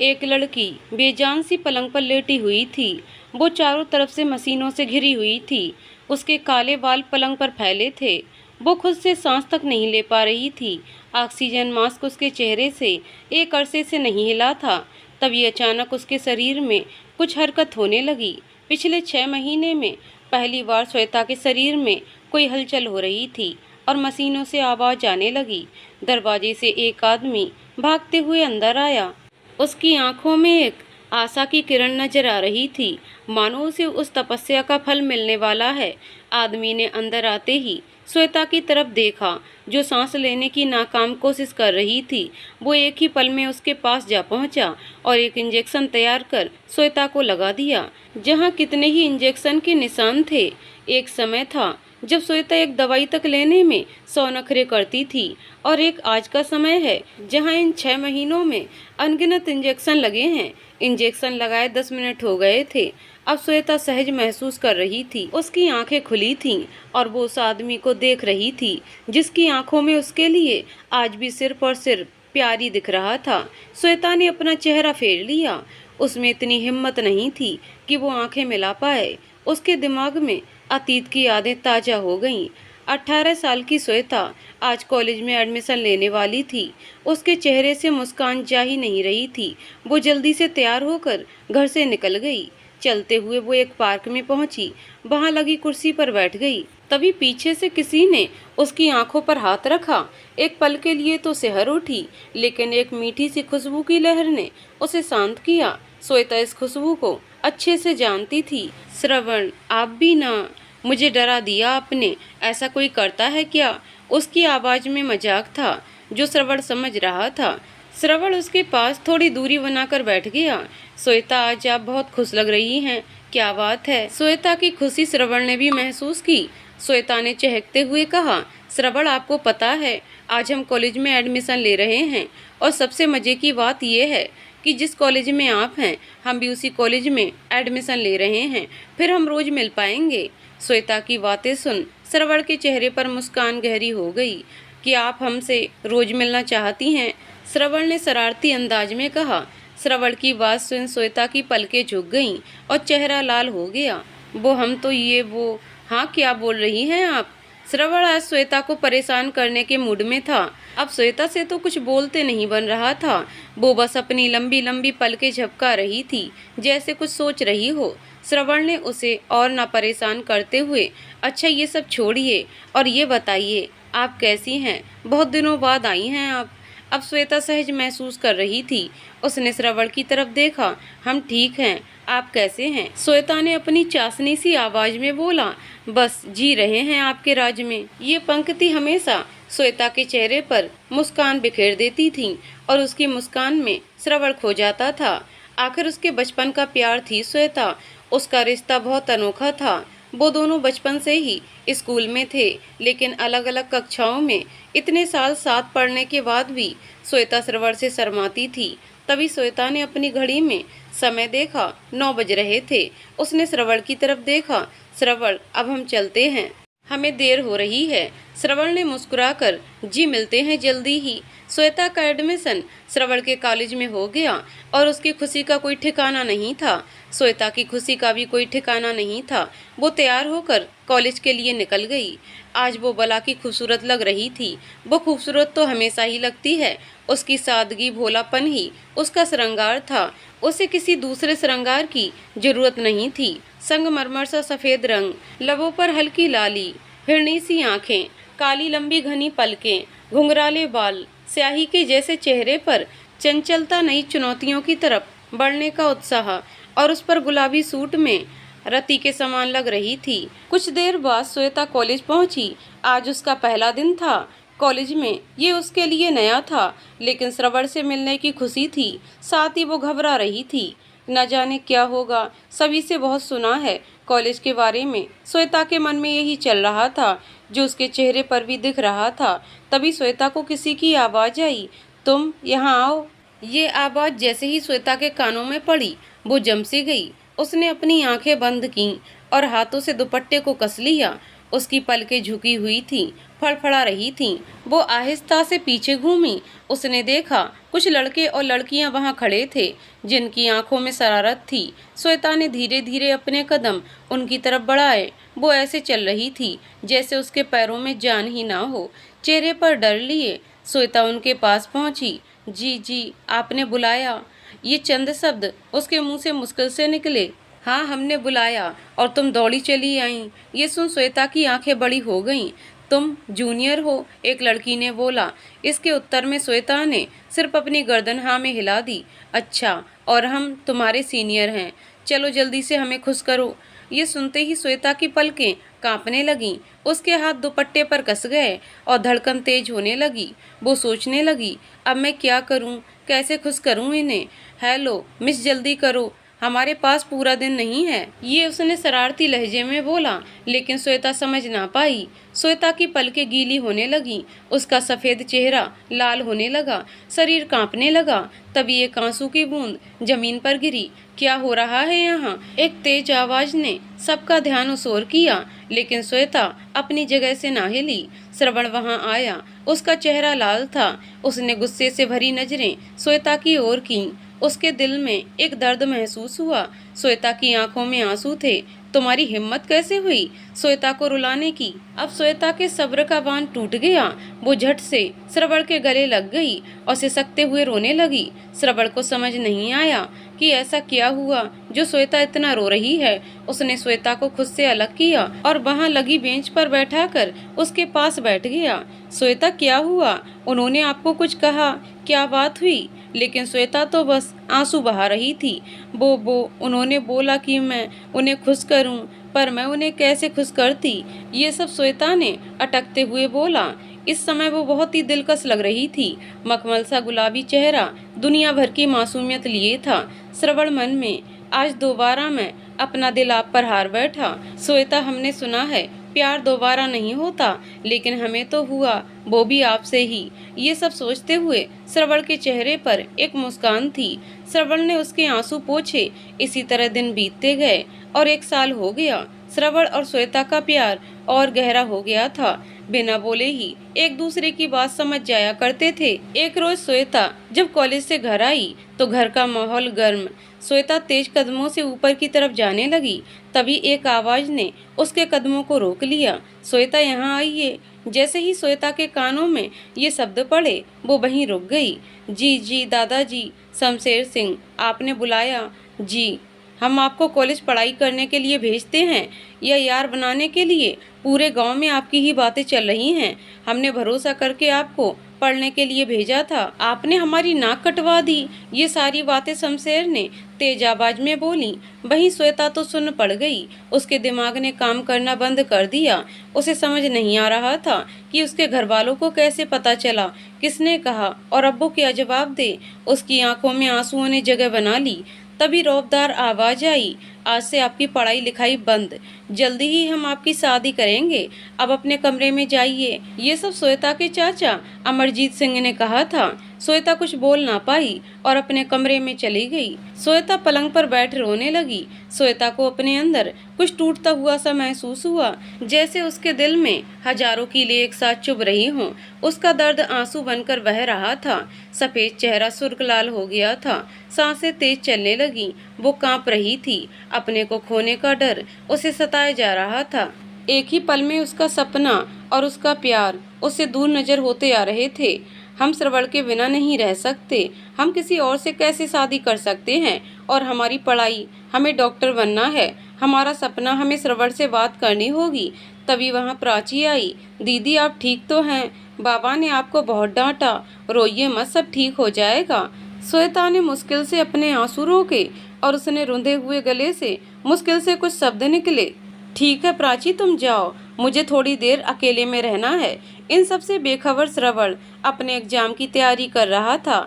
एक लड़की बेजान सी पलंग पर लेटी हुई थी। वो चारों तरफ से मशीनों से घिरी हुई थी। उसके काले बाल पलंग पर फैले थे। वो खुद से सांस तक नहीं ले पा रही थी। ऑक्सीजन मास्क उसके चेहरे से एक अरसे से नहीं हिला था। तभी अचानक उसके शरीर में कुछ हरकत होने लगी। पिछले 6 महीने में पहली बार श्वेता के शरीर में कोई हलचल हो रही थी और मशीनों से आवाज़ आने लगी। दरवाजे से एक आदमी भागते हुए अंदर आया। उसकी आंखों में एक आशा की किरण नजर आ रही थी, मानो उसे उस तपस्या का फल मिलने वाला है। आदमी ने अंदर आते ही श्वेता की तरफ देखा, जो सांस लेने की नाकाम कोशिश कर रही थी। वो एक ही पल में उसके पास जा पहुंचा और एक इंजेक्शन तैयार कर श्वेता को लगा दिया। जहां कितने ही इंजेक्शन के निशान थे। एक समय था जब श्वेता एक दवाई तक लेने में 100 नखरे करती थी, और एक आज का समय है जहां इन 6 महीनों में अनगिनत इंजेक्शन लगे हैं। इंजेक्शन लगाए 10 मिनट हो गए थे। अब श्वेता सहज महसूस कर रही थी। उसकी आंखें खुली थीं और वो उस आदमी को देख रही थी, जिसकी आंखों में उसके लिए आज भी सिर्फ और सिर्फ प्यारी दिख रहा था। श्वेता ने अपना चेहरा फेर लिया। उसमें इतनी हिम्मत नहीं थी कि वो आंखें मिला पाए। उसके दिमाग में अतीत की यादें ताजा हो गईं। 18 साल की श्वेता आज कॉलेज में एडमिशन लेने वाली थी। उसके चेहरे से मुस्कान जा ही नहीं रही थी। वो जल्दी से तैयार होकर घर से निकल गई। चलते हुए वो एक पार्क में पहुंची। वहां लगी कुर्सी पर बैठ गई। तभी पीछे से किसी ने उसकी आंखों पर हाथ रखा। एक पल के लिए तो सिहर उठी, लेकिन एक मीठी सी खुशबू की लहर ने उसे शांत किया। श्वेता इस खुशबू को अच्छे से जानती थी। श्रवण, आप भी ना, मुझे डरा दिया आपने। ऐसा कोई करता है क्या? उसकी आवाज में मजाक था, जो श्रवण समझ रहा था। श्रवण उसके पास थोड़ी दूरी बनाकर बैठ गया। श्वेता, आज आप बहुत खुश लग रही हैं। क्या बात है? श्वेता की खुशी श्रवण ने भी महसूस की। श्वेता ने चहकते हुए कहा, श्रवण, आपको पता है आज हम कॉलेज में एडमिशन ले रहे हैं, और सबसे मजे की बात यह है कि जिस कॉलेज में आप हैं, हम भी उसी कॉलेज में एडमिशन ले रहे हैं। फिर हम रोज मिल पाएंगे। श्वेता की बातें सुन श्रवण के चेहरे पर मुस्कान गहरी हो गई। कि आप हमसे रोज मिलना चाहती हैं? श्रवण ने शरारती अंदाज में कहा। श्रवण की बात सुन श्वेता की पलकें झुक गईं और चेहरा लाल हो गया। वो हम तो ये वो, हाँ, क्या बोल रही हैं आप? श्रवण आज श्वेता को परेशान करने के मूड में था। अब श्वेता से तो कुछ बोलते नहीं बन रहा था। वो बस अपनी लंबी लंबी पलकें झपका रही थी, जैसे कुछ सोच रही हो। श्रवण ने उसे और न परेशान करते हुए, अच्छा ये सब छोड़िए और ये बताइए आप कैसी हैं? बहुत दिनों बाद आई हैं आप। अब श्वेता सहज महसूस कर रही थी। उसने श्रवण की तरफ देखा। हम ठीक हैं, आप कैसे हैं? श्वेता ने अपनी चाशनी सी आवाज में बोला, बस जी रहे हैं आपके राज में। ये पंक्ति हमेशा श्वेता के चेहरे पर मुस्कान बिखेर देती थी, और उसकी मुस्कान में श्रवण खो जाता था। आखिर उसके बचपन का प्यार थी श्वेता। उसका रिश्ता बहुत अनोखा था। वो दोनों बचपन से ही स्कूल में थे, लेकिन अलग अलग कक्षाओं में। इतने साल साथ पढ़ने के बाद भी श्वेता श्रवण से शर्माती थी। तभी श्वेता ने अपनी घड़ी में समय देखा। 9 बज रहे थे। उसने श्रवण की तरफ देखा। श्रवण, अब हम चलते हैं, हमें देर हो रही है। श्रवण ने मुस्कुराकर, जी मिलते हैं जल्दी ही। श्वेता का एडमिशन श्रवण के कॉलेज में हो गया, और उसकी खुशी का कोई ठिकाना नहीं था। श्वेता की खुशी का भी कोई ठिकाना नहीं था। वो तैयार होकर कॉलेज के लिए निकल गई। आज वो भला की खूबसूरत लग रही थी। वो खूबसूरत तो हमेशा ही लगती है। उसकी सादगी, भोलापन ही उसका श्रृंगार था। उसे किसी दूसरे श्रृंगार की जरूरत नहीं थी। संगमरमर सा सफेद रंग, लबों पर हल्की लाली, हिरनी सी आंखें, काली लंबी घनी पलकें, घुंघराले बाल, स्याही के जैसे चेहरे पर चंचलता, नई चुनौतियों की तरफ बढ़ने का उत्साह, और उस पर गुलाबी सूट में रति के समान लग रही थी। कुछ देर बाद श्वेता कॉलेज पहुंची। आज उसका पहला दिन था कॉलेज में। ये उसके लिए नया था, लेकिन श्रवण से मिलने की खुशी थी। साथ ही वो घबरा रही थी। न जाने क्या होगा। सभी से बहुत सुना है कॉलेज के बारे में। श्वेता के मन में यही चल रहा था, जो उसके चेहरे पर भी दिख रहा था। तभी श्वेता को किसी की आवाज़ आई, तुम यहाँ आओ। ये आवाज़ जैसे ही श्वेता के कानों में पड़ी, वो जम सी गई। उसने अपनी आंखें बंद कीं और हाथों से दुपट्टे को कस लिया। उसकी पलकें झुकी हुई थीं, फड़फड़ा रही थीं। वो आहिस्ता से पीछे घूमी। उसने देखा कुछ लड़के और लड़कियां वहां खड़े थे, जिनकी आंखों में शरारत थी। श्वेता ने धीरे धीरे अपने कदम उनकी तरफ बढ़ाए। वो ऐसे चल रही थी जैसे उसके पैरों में जान ही ना हो, चेहरे पर डर लिए। श्वेता उनके पास पहुंची। जी जी, आपने बुलाया। ये चंद शब्द उसके मुंह से मुश्किल से निकले। हाँ, हमने बुलाया और तुम दौड़ी चली आई। ये सुन श्वेता की आंखें बड़ी हो गईं। तुम जूनियर हो, एक लड़की ने बोला। इसके उत्तर में श्वेता ने सिर्फ अपनी गर्दन हाँ में हिला दी। अच्छा, और हम तुम्हारे सीनियर हैं। चलो जल्दी से हमें खुश करो। ये सुनते ही श्वेता की पलकें कांपने लगीं। उसके हाथ दुपट्टे पर कस गए और धड़कन तेज होने लगी। वो सोचने लगी, अब मैं क्या करूं, कैसे खुश करूं इन्हें। हेलो मिस, जल्दी करो, हमारे पास पूरा दिन नहीं है। ये उसने शरारती लहजे में बोला, लेकिन श्वेता समझ ना पाई। श्वेता की पलकें गीली होने लगी, उसका सफेद चेहरा लाल होने लगा, शरीर कांपने लगा। तभी एक आंसू की बूंद जमीन पर गिरी। क्या हो रहा है यहाँ? एक तेज आवाज ने सबका ध्यान उस ओर किया, लेकिन श्वेता अपनी जगह से ना हिली। श्रवण वहां आया। उसका चेहरा लाल था। उसने गुस्से से भरी नजरें श्वेता की ओर कीं। उसके दिल में एक दर्द महसूस हुआ। श्वेता की आंखों में आंसू थे। तुम्हारी हिम्मत कैसे हुई श्वेता को रुलाने की? अब श्वेता के सब्र का बांध टूट गया। वो झट से श्रवण के गले लग गई और सिसकते हुए रोने लगी। श्रवण को समझ नहीं आया कि ऐसा क्या हुआ जो श्वेता इतना रो रही है। उसने श्वेता को खुद से अलग किया और वहां लगी बेंच पर बैठाकर उसके पास बैठ गया। श्वेता, क्या हुआ? उन्होंने आपको कुछ कहा? क्या बात हुई? लेकिन श्वेता तो बस आंसू बहा रही थी। उन्होंने बोला कि मैं उन्हें खुश करूं, पर मैं उन्हें कैसे खुश करती? ये सब श्वेता ने अटकते हुए बोला। इस समय वो बहुत ही दिलकश लग रही थी। मखमल सा गुलाबी चेहरा दुनिया भर की मासूमियत लिए था। श्रवण मन में, आज दोबारा मैं अपना दिल आप पर हार बैठा। श्वेता, हमने सुना है प्यार दोबारा नहीं होता, लेकिन हमें तो हुआ, वो भी आपसे ही। ये सब सोचते हुए श्रवण के चेहरे पर एक मुस्कान थी। श्रवण ने उसके आंसू पोंछे। इसी तरह दिन बीतते गए और 1 साल हो गया। श्रवण और श्वेता का प्यार और गहरा हो गया था। बिना बोले ही एक दूसरे की बात समझ जाया करते थे। एक रोज श्वेता जब कॉलेज से घर आई तो घर का माहौल गर्म। श्वेता तेज कदमों से ऊपर की तरफ जाने लगी। तभी एक आवाज ने उसके कदमों को रोक लिया। श्वेता, यहाँ आइए। जैसे ही श्वेता के कानों में ये शब्द पड़े, वो वहीं रुक गई। जी जी दादाजी, शमशेर सिंह, आपने बुलाया? जी, हम आपको कॉलेज पढ़ाई करने के लिए भेजते हैं या यार बनाने के लिए? पूरे गांव में आपकी ही बातें चल रही हैं। हमने भरोसा करके आपको पढ़ने के लिए भेजा था, आपने हमारी नाक कटवा दी। ये सारी बातें शमशेर ने तेज आवाज में बोली। वहीं श्वेता तो सुन पड़ गई। उसके दिमाग ने काम करना बंद कर दिया। उसे समझ नहीं आ रहा था कि उसके घर वालों को कैसे पता चला, किसने कहा और अब वो क्या जवाब दे। उसकी आंखों में आंसुओं ने जगह बना ली। तभी रौबदार आवाज आई, आज से आपकी पढ़ाई लिखाई बंद, जल्दी ही हम आपकी शादी करेंगे, अब अपने कमरे में जाइए। ये सब श्वेता के चाचा अमरजीत सिंह ने कहा था। श्वेता कुछ बोल ना पाई और अपने कमरे में चली गई। श्वेता पलंग पर बैठ रोने लगी। श्वेता को अपने अंदर कुछ टूटता हुआ सा महसूस हुआ, जैसे उसके दिल में हजारों कीले एक साथ चुभ रही हों। उसका दर्द आंसू बनकर बह रहा था। सफेद चेहरा सुर्ख लाल हो गया था। सांसें तेज चलने लगी। वो कांप रही थी। अपने को खोने का डर उसे सताया जा रहा था। एक ही पल में उसका सपना और उसका प्यार उससे दूर नजर होते आ रहे थे। हम श्रवण के बिना नहीं रह सकते। हम किसी और से कैसे शादी कर सकते हैं? और हमारी पढ़ाई, हमें डॉक्टर बनना है। हमारा सपना, हमें श्रवण से बात करनी होगी। तभी वहाँ प्राची आई। दीदी, आप ठीक तो हैं? बाबा ने आपको बहुत डांटा। रोइए मत, सब ठीक हो जाएगा। श्वेता ने मुश्किल से अपने आंसू रोके और उसने रुंधे हुए गले से मुश्किल से कुछ शब्द निकले। ठीक है प्राची, तुम जाओ, मुझे थोड़ी देर अकेले में रहना है। इन सब से बेखबर श्रवण अपने एग्जाम की तैयारी कर रहा था।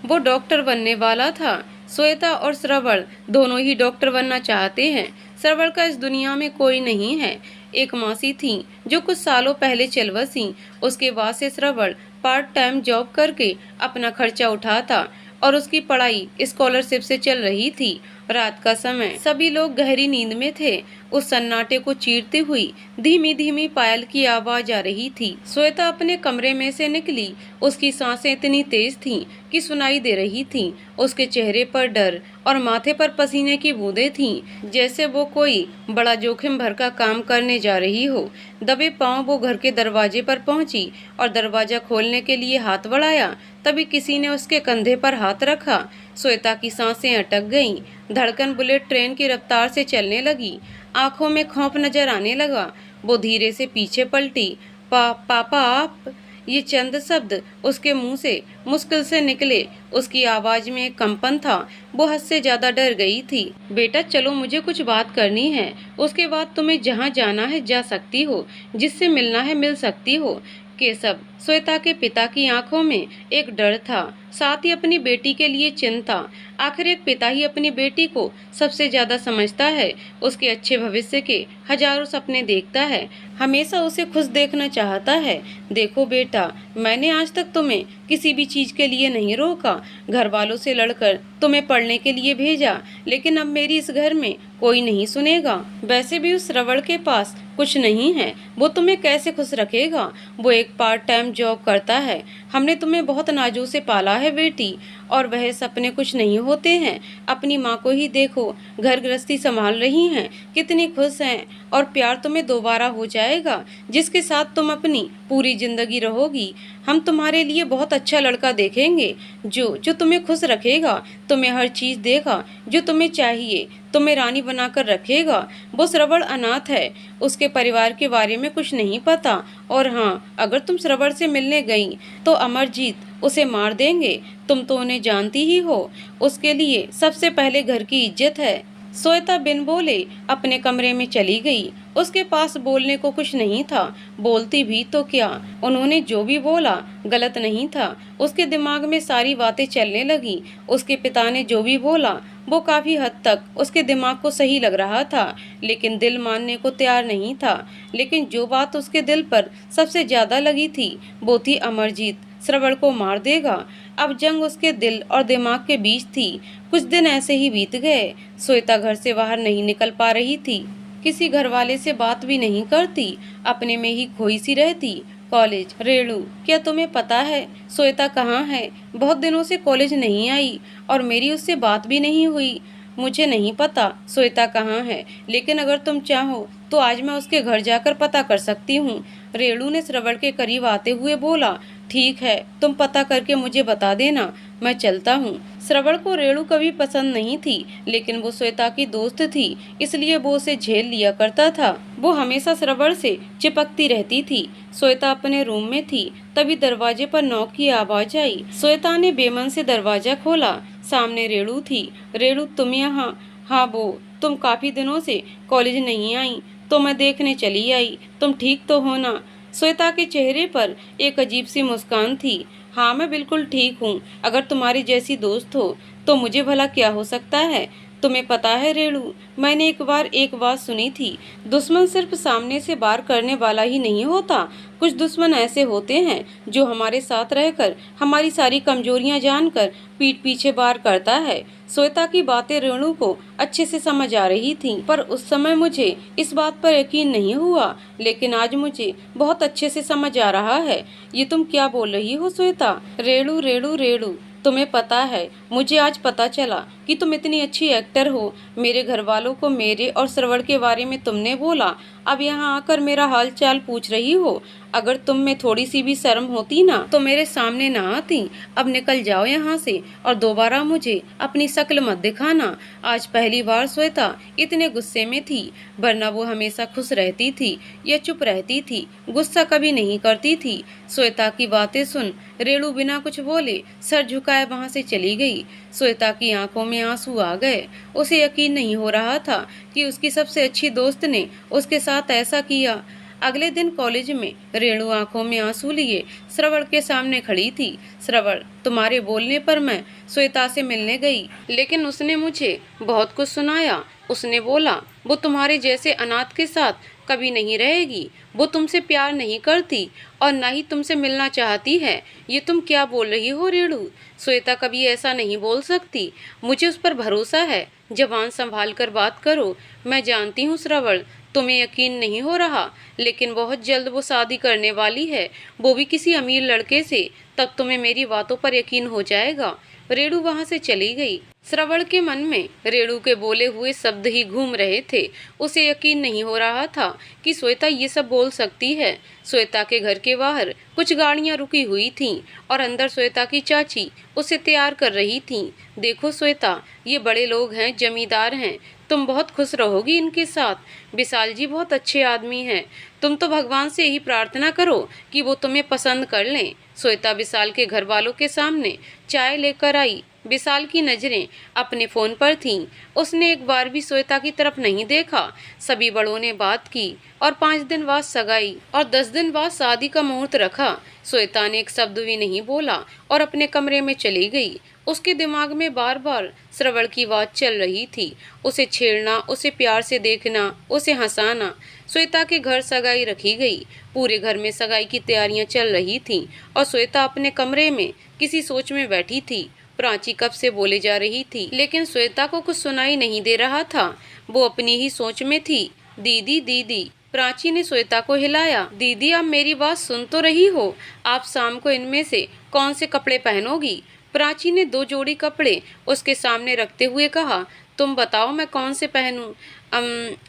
वो डॉक्टर बनने वाला था। श्वेता और श्रवण दोनों ही डॉक्टर बनना चाहते हैं। श्रवण का इस दुनिया में कोई नहीं है। एक मौसी थी जो कुछ सालों पहले चल बसी। उसके बाद से श्रवण पार्ट टाइम जॉब करके अपना खर्चा उठाता और उसकी पढ़ाई स्कॉलरशिप से चल रही थी। रात का समय, सभी लोग गहरी नींद में थे। उस सन्नाटे को चीरती हुई धीमी धीमी पायल की आवाज आ रही थी। श्वेता अपने कमरे में से निकली। उसकी सांसें इतनी तेज थीं कि सुनाई दे रही थीं। उसके चेहरे पर डर और माथे पर पसीने की बूंदें थीं, जैसे वो कोई बड़ा जोखिम भर का काम करने जा रही हो। दबे पांव वो घर के दरवाजे पर पहुंची और दरवाजा खोलने के लिए हाथ बढ़ाया। तभी किसी ने उसके कंधे पर हाथ रखा। श्वेता की सांसें अटक गईं। धड़कन बुलेट ट्रेन की रफ्तार से चलने लगी। आंखों में खौफ नजर आने लगा। वो धीरे से पीछे पलटी। पापा आप। ये चंद शब्द उसके मुंह से मुश्किल से निकले। उसकी आवाज में एक कंपन था। वो हद से ज्यादा डर गई थी। बेटा चलो, मुझे कुछ बात करनी है। उसके बाद तुम्हें जहाँ जाना है जा सकती हो, जिससे मिलना है मिल सकती हो। केशव, श्वेता के पिता की आंखों में एक डर था, साथ ही अपनी बेटी के लिए चिंता। आखिर एक पिता ही अपनी बेटी को सबसे ज्यादा समझता है। उसके अच्छे भविष्य के हजारों सपने देखता है, हमेशा उसे खुश देखना चाहता है। देखो बेटा, मैंने आज तक तुम्हें किसी भी चीज के लिए नहीं रोका, घर वालों से लड़कर तुम्हें पढ़ने के लिए भेजा, लेकिन अब मेरी इस घर में कोई नहीं सुनेगा। वैसे भी उस श्रवण के पास कुछ नहीं है, वो तुम्हें कैसे खुश रखेगा? वो एक पार्ट टाइम जॉब करता है। हमने तुम्हें बहुत नाजूक से पाला है बेटी, और वह सपने कुछ नहीं होते हैं। अपनी माँ को ही देखो, घर गृहस्थी संभाल रही हैं, कितनी खुश हैं, और प्यार तुम्हें दोबारा हो जाएगा, जिसके साथ तुम अपनी पूरी जिंदगी रहोगी। हम तुम्हारे लिए बहुत अच्छा लड़का देखेंगे, जो तुम्हें खुश रखेगा, तुम्हें हर चीज देगा जो तुम्हें चाहिए, तुम्हें रानी बनाकर रखेगा। वो श्रवण अनाथ है, उसके परिवार के बारे में कुछ नहीं पता। और हाँ, अगर तुम श्रवण से मिलने गई तो अमरजीत उसे मार देंगे। तुम तो उन्हें जानती ही हो। उसके लिए सबसे पहले घर की इज्जत है। श्वेता बिन बोले अपने कमरे में चली गई। उसके पास बोलने को कुछ नहीं था। बोलती भी तो क्या, उन्होंने जो भी बोला गलत नहीं था। उसके दिमाग में सारी बातें चलने लगी। उसके पिता ने जो भी बोला वो काफी हद तक उसके दिमाग को सही लग रहा था, लेकिन दिल मानने को तैयार नहीं था। लेकिन जो बात उसके दिल पर सबसे ज्यादा लगी थी वो थी अमरजीत श्रवण को मार देगा। अब जंग उसके दिल और दिमाग के बीच थी। कुछ दिन ऐसे ही बीत गए। श्वेता घर से बाहर नहीं निकल पा रही थी, किसी घर वाले से बात भी नहीं करती, अपने में ही खोई सी रहती। कॉलेज, रेणु, क्या तुम्हें पता है श्वेता कहाँ है? बहुत दिनों से कॉलेज नहीं आई और मेरी उससे बात भी नहीं हुई। मुझे नहीं पता श्वेता कहाँ है, लेकिन अगर तुम चाहो तो आज मैं उसके घर जाकर पता कर सकती हूँ। रेणु ने श्रवण के करीब आते हुए बोला। ठीक है, तुम पता करके मुझे बता देना, मैं चलता हूँ। श्रवण को रेणु कभी पसंद नहीं थी, लेकिन वो श्वेता की दोस्त थी, इसलिए वो उसे झेल लिया करता था। वो हमेशा श्रवण से चिपकती रहती थी। श्वेता अपने रूम में थी, तभी दरवाजे पर नॉक की आवाज आई। श्वेता ने बेमन से दरवाजा खोला। सामने रेणु थी। रेणु, तुम यहाँ? हाँ वो, तुम काफी दिनों से कॉलेज नहीं आई तो मैं देखने चली आई। तुम ठीक तो हो ना? श्वेता के चेहरे पर एक अजीब सी मुस्कान थी। हाँ, मैं बिल्कुल ठीक हूँ। अगर तुम्हारी जैसी दोस्त हो तो मुझे भला क्या हो सकता है? तुम्हें पता है रेणु, मैंने एक बात सुनी थी, दुश्मन सिर्फ सामने से वार करने वाला ही नहीं होता। कुछ दुश्मन ऐसे होते हैं जो हमारे साथ रहकर हमारी सारी कमजोरियां जानकर पीठ पीछे वार करता है। श्वेता की बातें रेणु को अच्छे से समझ आ रही थीं, पर उस समय मुझे इस बात पर यकीन नहीं हुआ, लेकिन आज मुझे बहुत अच्छे से समझ आ रहा है। ये तुम क्या बोल रही हो श्वेता? रेणु, रेणु, रेणु, तुम्हें पता है, मुझे आज पता चला कि तुम इतनी अच्छी एक्टर हो। मेरे घर वालों को मेरे और श्रवण के बारे में तुमने बोला, अब यहाँ आकर मेरा हाल चाल पूछ रही हो। अगर तुम में थोड़ी सी भी शर्म होती ना तो मेरे सामने ना आती। अब निकल जाओ यहाँ से और दोबारा मुझे अपनी शक्ल मत दिखाना। आज पहली बार श्वेता इतने गुस्से में थी, वरना वो हमेशा खुश रहती थी या चुप रहती थी, गुस्सा कभी नहीं करती थी। श्वेता की बातें सुन रेणु बिना कुछ बोले सर झुकाए वहाँ से चली गई। श्वेता की आंखों में आंसू आ गए। उसे यकीन नहीं हो रहा था कि उसकी सबसे अच्छी दोस्त ने उसके साथ ऐसा किया। अगले दिन कॉलेज में रेणु आंखों में आंसू लिए श्रवण के सामने खड़ी थी। श्रवण, तुम्हारे बोलने पर मैं श्वेता से मिलने गई, लेकिन उसने मुझे बहुत कुछ सुनाया। उसने बोला वो तुम्हारे जैसे अनाथ के साथ कभी नहीं रहेगी। वो तुमसे प्यार नहीं करती और ना ही तुमसे मिलना चाहती है। ये तुम क्या बोल रही हो रेणु? श्वेता कभी ऐसा नहीं बोल सकती। मुझे उस पर भरोसा है। जबान संभाल कर बात करो। मैं जानती हूँ श्रवण, तुम्हें यकीन नहीं हो रहा, लेकिन बहुत जल्द वो शादी करने वाली है, वो भी किसी अमीर लड़के से। तब तुम्हें मेरी बातों पर यकीन हो जाएगा। रेणु वहां से चली गई। श्रवण के मन में रेणु के बोले हुए शब्द ही घूम रहे थे। उसे यकीन नहीं हो रहा था कि श्वेता ये सब बोल सकती है। श्वेता के घर के बाहर कुछ गाड़ियां रुकी हुई थीं और अंदर श्वेता की चाची उसे तैयार कर रही थीं। देखो श्वेता, ये बड़े लोग हैं, जमींदार हैं, तुम बहुत खुश रहोगी इनके साथ। विशाल जी बहुत अच्छे आदमी हैं। तुम तो भगवान से यही प्रार्थना करो कि वो तुम्हें पसंद कर लें। श्वेता विशाल के घर वालों के सामने चाय लेकर आई। विशाल की नजरें अपने फोन पर थीं। उसने एक बार भी श्वेता की तरफ नहीं देखा। सभी बड़ों ने बात की और 5 दिन बाद सगाई और 10 दिन बाद शादी का मुहूर्त रखा। श्वेता ने एक शब्द भी नहीं बोला और अपने कमरे में चली गई। उसके दिमाग में बार बार श्रवण की बात चल रही थी। उसे छेड़ना, उसे प्यार से देखना, उसे हंसाना। श्वेता के घर सगाई रखी गई। पूरे घर में सगाई की तैयारियां चल रही थीं और श्वेता अपने कमरे में किसी सोच में बैठी थी। प्राची कब से बोले जा रही थी, लेकिन श्वेता को कुछ सुनाई नहीं दे रहा था। वो अपनी ही सोच में थी। दीदी दीदी, प्राची ने श्वेता को हिलाया। दीदी, आप मेरी बात सुन तो रही हो? आप शाम को इनमें से कौन से कपड़े पहनोगी? प्राची ने 2 जोड़ी कपड़े उसके सामने रखते हुए कहा। तुम बताओ मैं कौन से पहनूं?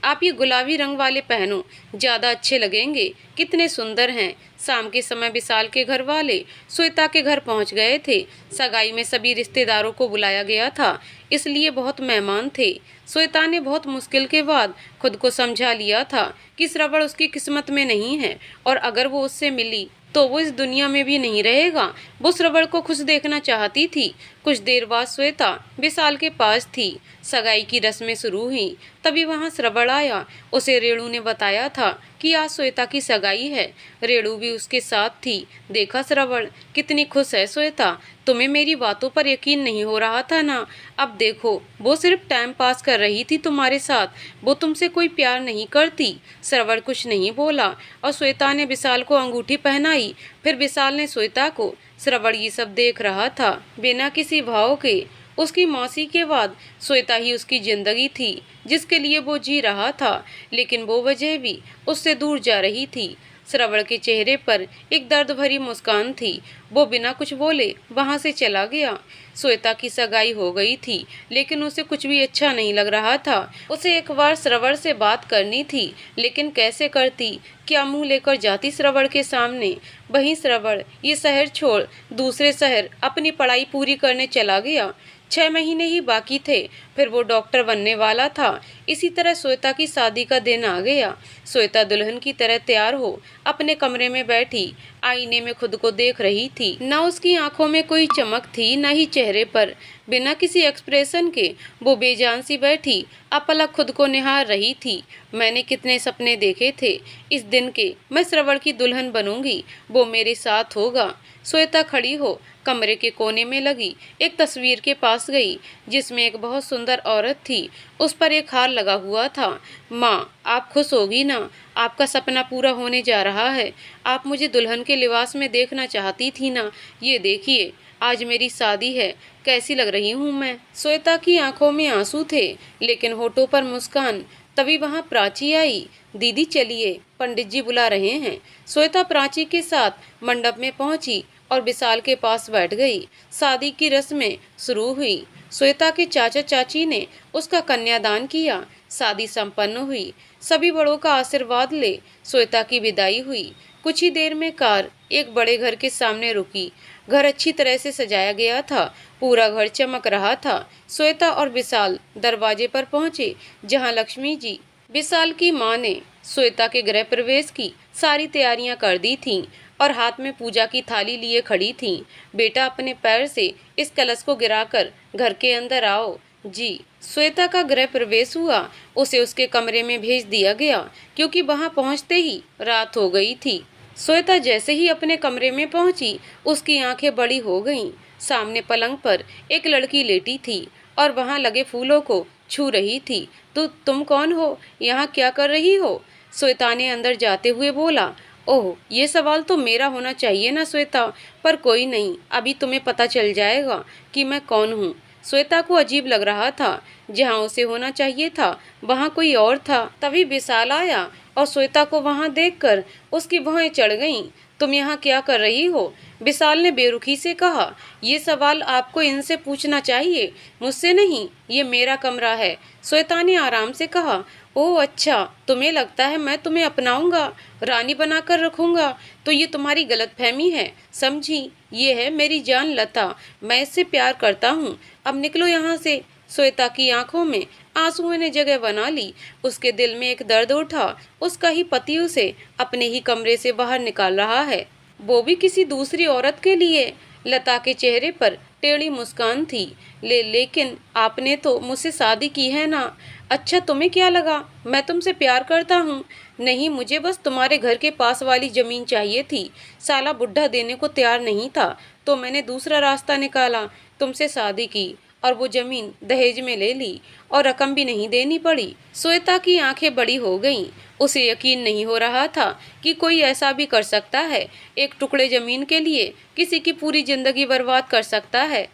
आप ये गुलाबी रंग वाले पहनो, ज़्यादा अच्छे लगेंगे। कितने सुंदर हैं। शाम के समय विशाल के घर वाले श्वेता के घर पहुंच गए थे। सगाई में सभी रिश्तेदारों को बुलाया गया था, इसलिए बहुत मेहमान थे। श्वेता ने बहुत मुश्किल के बाद खुद को समझा लिया था कि श्रवण उसकी किस्मत में नहीं है और अगर वो उससे मिली तो वो इस दुनिया में भी नहीं रहेगा। वो श्रवण को खुश देखना चाहती थी। कुछ देर बाद श्वेता विशाल के पास थी। सगाई की रस्में शुरू हुई। तभी वहां श्रवण आया। उसे रेणु ने बताया था कि आज श्वेता की सगाई है। रेणु भी उसके साथ थी। देखा श्रवण, कितनी खुश है श्वेता। तुम्हें मेरी बातों पर यकीन नहीं हो रहा था ना? अब देखो, वो सिर्फ टाइम पास कर रही थी तुम्हारे साथ। वो तुमसे कोई प्यार नहीं करती। श्रवण कुछ नहीं बोला और श्वेता ने विशाल को अंगूठी पहनाई। फिर विशाल ने श्वेता को। श्रवण ये सब देख रहा था बिना किसी भाव के। उसकी मौसी के बाद श्वेता ही उसकी जिंदगी थी, जिसके लिए वो जी रहा था, लेकिन वो वजह भी उससे दूर जा रही थी। श्रवण के चेहरे पर एक दर्द भरी मुस्कान थी। वो बिना कुछ बोले वहां से चला गया। श्वेता की सगाई हो गई थी, लेकिन उसे कुछ भी अच्छा नहीं लग रहा था। उसे एक बार श्रवण से बात करनी थी, लेकिन कैसे करती? क्या मुंह लेकर जाती श्रवण के सामने? वहीं श्रवण ये शहर छोड़ दूसरे शहर अपनी पढ़ाई पूरी करने चला गया। 6 महीने ही बाकी थे, फिर वो डॉक्टर बनने वाला था। इसी तरह श्वेता की शादी का दिन आ गया। श्वेता दुल्हन की तरह तैयार हो अपने कमरे में बैठी आईने में खुद को देख रही थी। ना उसकी आंखों में कोई चमक थी, ना ही चेहरे पर। बिना किसी एक्सप्रेशन के वो बेजान सी बैठी अपलक खुद को निहार रही थी। मैंने कितने सपने देखे थे इस दिन के। मैं श्रवण की दुल्हन बनूंगी, वो मेरे साथ होगा। श्वेता खड़ी हो कमरे के कोने में लगी एक तस्वीर के पास गई, जिसमें एक बहुत सुंदर औरत थी। उस पर एक हार लगा हुआ था। माँ, आप खुश होगी ना? आपका सपना पूरा होने जा रहा है। आप मुझे दुल्हन के लिबास में देखना चाहती थी ना? ये देखिए, आज मेरी शादी है। कैसी लग रही हूँ मैं? श्वेता की आंखों में आंसू थे, लेकिन होठों पर मुस्कान। तभी वहां प्राची आई। दीदी चलिए, पंडित जी बुला रहे हैं। श्वेता प्राची के साथ मंडप में पहुंची और विशाल के पास बैठ गई। शादी की रस्में शुरू हुई। श्वेता के चाचा चाची ने उसका कन्यादान किया। शादी संपन्न हुई। सभी बड़ों का आशीर्वाद ले श्वेता की विदाई हुई। कुछ ही देर में कार एक बड़े घर के सामने रुकी। घर अच्छी तरह से सजाया गया था। पूरा घर चमक रहा था। श्वेता और विशाल दरवाजे पर पहुंचे, जहां लक्ष्मी जी, विशाल की मां, ने श्वेता के गृह प्रवेश की सारी तैयारियां कर दी थीं और हाथ में पूजा की थाली लिए खड़ी थीं। बेटा, अपने पैर से इस कलश को गिराकर घर के अंदर आओ। जी। श्वेता का गृह प्रवेश हुआ। उसे उसके कमरे में भेज दिया गया, क्योंकि वहां पहुंचते ही रात हो गई थी। श्वेता जैसे ही अपने कमरे में पहुंची, उसकी आंखें बड़ी हो गईं। सामने पलंग पर एक लड़की लेटी थी और वहां लगे फूलों को छू रही थी। तो तुम कौन हो, यहाँ क्या कर रही हो? श्वेता ने अंदर जाते हुए बोला। ओह, ये सवाल तो मेरा होना चाहिए ना श्वेता, पर कोई नहीं, अभी तुम्हें पता चल जाएगा कि मैं कौन हूँ। श्वेता को अजीब लग रहा था, जहाँ उसे होना चाहिए था वहाँ कोई और था। तभी विशाल आया और श्वेता को वहाँ देखकर उसकी भौहें चढ़ गईं। तुम यहाँ क्या कर रही हो? विशाल ने बेरुखी से कहा। ये सवाल आपको इनसे पूछना चाहिए, मुझसे नहीं, ये मेरा कमरा है। श्वेता ने आराम से कहा। ओह अच्छा, तुम्हें लगता है मैं तुम्हें अपनाऊंगा, रानी बनाकर रखूंगा? तो ये तुम्हारी गलतफहमी है, समझी? ये है मेरी जान लता, मैं इससे प्यार करता हूँ। अब निकलो यहाँ से। श्वेता की आंखों में आंसुओं ने जगह बना ली। उसके दिल में एक दर्द उठा। उसका ही पति उसे अपने ही कमरे से बाहर निकाल रहा है, वो भी किसी दूसरी औरत के लिए। लता के चेहरे पर टेढ़ी मुस्कान थी। लेकिन आपने तो मुझसे शादी की है ना? अच्छा, तुम्हें क्या लगा मैं तुमसे प्यार करता हूँ? नहीं, मुझे बस तुम्हारे घर के पास वाली जमीन चाहिए थी। साला बुढ़ा देने को तैयार नहीं था, तो मैंने दूसरा रास्ता निकाला, तुमसे शादी की और वो जमीन दहेज में ले ली और रकम भी नहीं देनी पड़ी। श्वेता की आंखें बड़ी हो गईं। उसे यकीन नहीं हो रहा था कि कोई ऐसा भी कर सकता है, एक टुकड़े जमीन के लिए किसी की पूरी जिंदगी बर्बाद कर सकता है।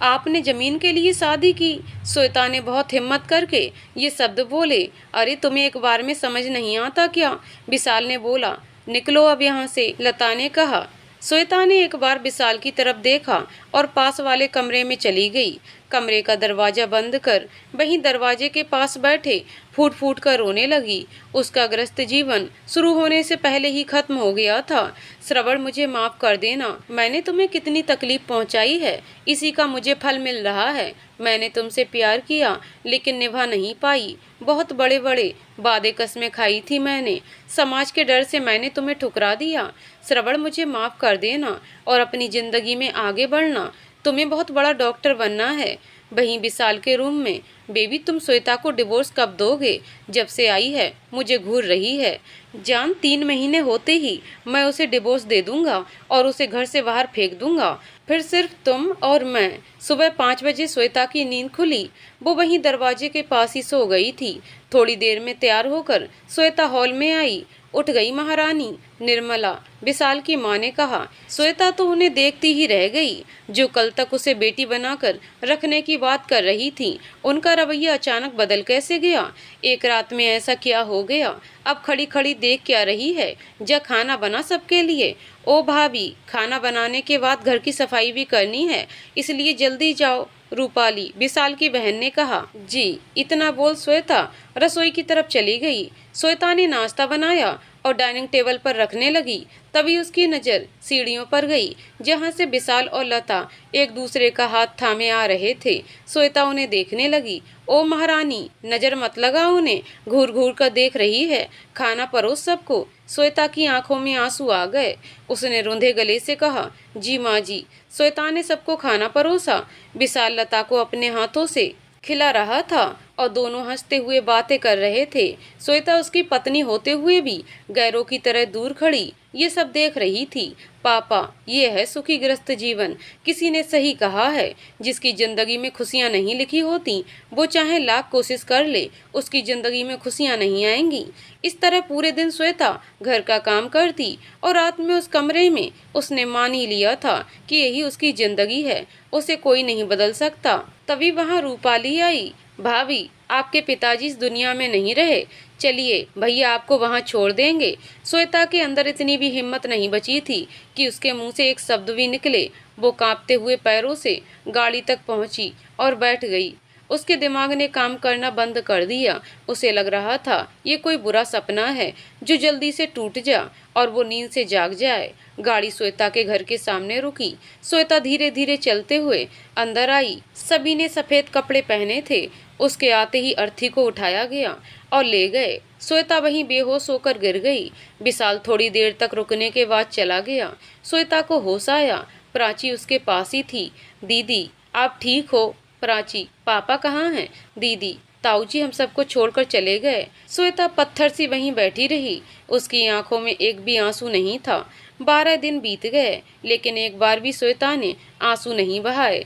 आपने जमीन के लिए शादी की? श्वेता ने बहुत हिम्मत करके ये शब्द बोले। अरे तुम्हें एक बार में समझ नहीं आता क्या? विशाल ने बोला। निकलो अब यहाँ से, लता ने कहा। श्वेता ने एक बार विशाल की तरफ देखा और पास वाले कमरे में चली गई। कमरे का दरवाजा बंद कर वहीं दरवाजे के पास बैठे फूट फूट कर रोने लगी। उसका ग्रस्त जीवन शुरू होने से पहले ही खत्म हो गया था। श्रवण, मुझे माफ कर देना, मैंने तुम्हें कितनी तकलीफ पहुंचाई है, इसी का मुझे फल मिल रहा है। मैंने तुमसे प्यार किया लेकिन निभा नहीं पाई। बहुत बड़े बड़े वादे कस्में खाई थी मैंने, समाज के डर से मैंने तुम्हें ठुकरा दिया। श्रवण, मुझे माफ कर देना और अपनी जिंदगी में आगे बढ़ना। तुम्हें बहुत बड़ा डॉक्टर बनना है। वहीं विशाल के रूम में। बेबी, तुम श्वेता को डिवोर्स कब दोगे? जब से आई है मुझे घूर रही है जान। 3 महीने होते ही मैं उसे डिवोर्स दे दूंगा और उसे घर से बाहर फेंक दूंगा। फिर सिर्फ तुम और मैं। सुबह 5 बजे श्वेता की नींद खुली। वो वहीं दरवाजे के पास ही सो गई थी। थोड़ी देर में तैयार होकर श्वेता हॉल में आई। उठ गई महारानी निर्मला, विशाल की माँ ने कहा। श्वेता तो उन्हें देखती ही रह गई। जो कल तक उसे बेटी बनाकर रखने की बात कर रही थी, उनका रवैया अचानक बदल कैसे गया? एक रात में ऐसा क्या हो गया? अब खड़ी खड़ी देख क्या रही है? जा खाना बना सबके लिए। ओ भाभी, खाना बनाने के बाद घर की सफाई भी करनी है, इसलिए जल्दी जाओ। रूपाली, विशाल की बहन ने कहा। जी। इतना बोल श्वेता रसोई की तरफ चली गई। श्वेता ने नाश्ता बनाया और डाइनिंग टेबल पर रखने लगी। तभी उसकी नज़र सीढ़ियों पर गई, जहां से विशाल और लता एक दूसरे का हाथ थामे आ रहे थे। श्वेता उन्हें देखने लगी। ओ महारानी, नज़र मत लगा उन्हें, घूर घूर कर देख रही है। खाना परोस सबको। श्वेता की आंखों में आंसू आ गए। उसने रुंधे गले से कहा। जी माँ जी। श्वेता ने सबको खाना परोसा। विशाल लता को अपने हाथों से खिला रहा था और दोनों हंसते हुए बातें कर रहे थे। श्वेता उसकी पत्नी होते हुए भी गैरों की तरह दूर खड़ी ये सब देख रही थी। पापा, ये है सुखी ग्रस्त जीवन। किसी ने सही कहा है, जिसकी जिंदगी में खुशियां नहीं लिखी होती, वो चाहे लाख कोशिश कर ले, उसकी जिंदगी में खुशियां नहीं आएंगी। इस तरह पूरे दिन श्वेता घर का काम करती और रात में उस कमरे में उसने मान ही लिया था कि यही उसकी जिंदगी है, उसे कोई नहीं बदल सकता। तभी वहाँ रूपाली आई। भाभी, आपके पिताजी इस दुनिया में नहीं रहे, चलिए भैया आपको वहाँ छोड़ देंगे। श्वेता के अंदर इतनी भी हिम्मत नहीं बची थी कि उसके मुंह से एक शब्द भी निकले। वो कांपते हुए पैरों से गाड़ी तक पहुंची और बैठ गई। उसके दिमाग ने काम करना बंद कर दिया। उसे लग रहा था ये कोई बुरा सपना है जो जल्दी से टूट जा और वो नींद से जाग जाए। गाड़ी श्वेता के घर के सामने रुकी। श्वेता धीरे धीरे चलते हुए अंदर आई। सभी ने सफेद कपड़े पहने थे। उसके आते ही अर्थी को उठाया गया और ले गए। श्वेता वहीं बेहोश होकर गिर गई। विशाल थोड़ी देर तक रुकने के बाद चला गया। श्वेता को होश आया। प्राची उसके पास ही थी। दीदी, आप ठीक हो? प्राची, पापा कहाँ हैं? दीदी, ताऊजी हम सबको छोड़कर चले गए। श्वेता पत्थर सी वहीं बैठी रही। उसकी आंखों में एक भी आंसू नहीं था। 12 दिन बीत गए, लेकिन एक बार भी श्वेता ने आंसू नहीं बहाए।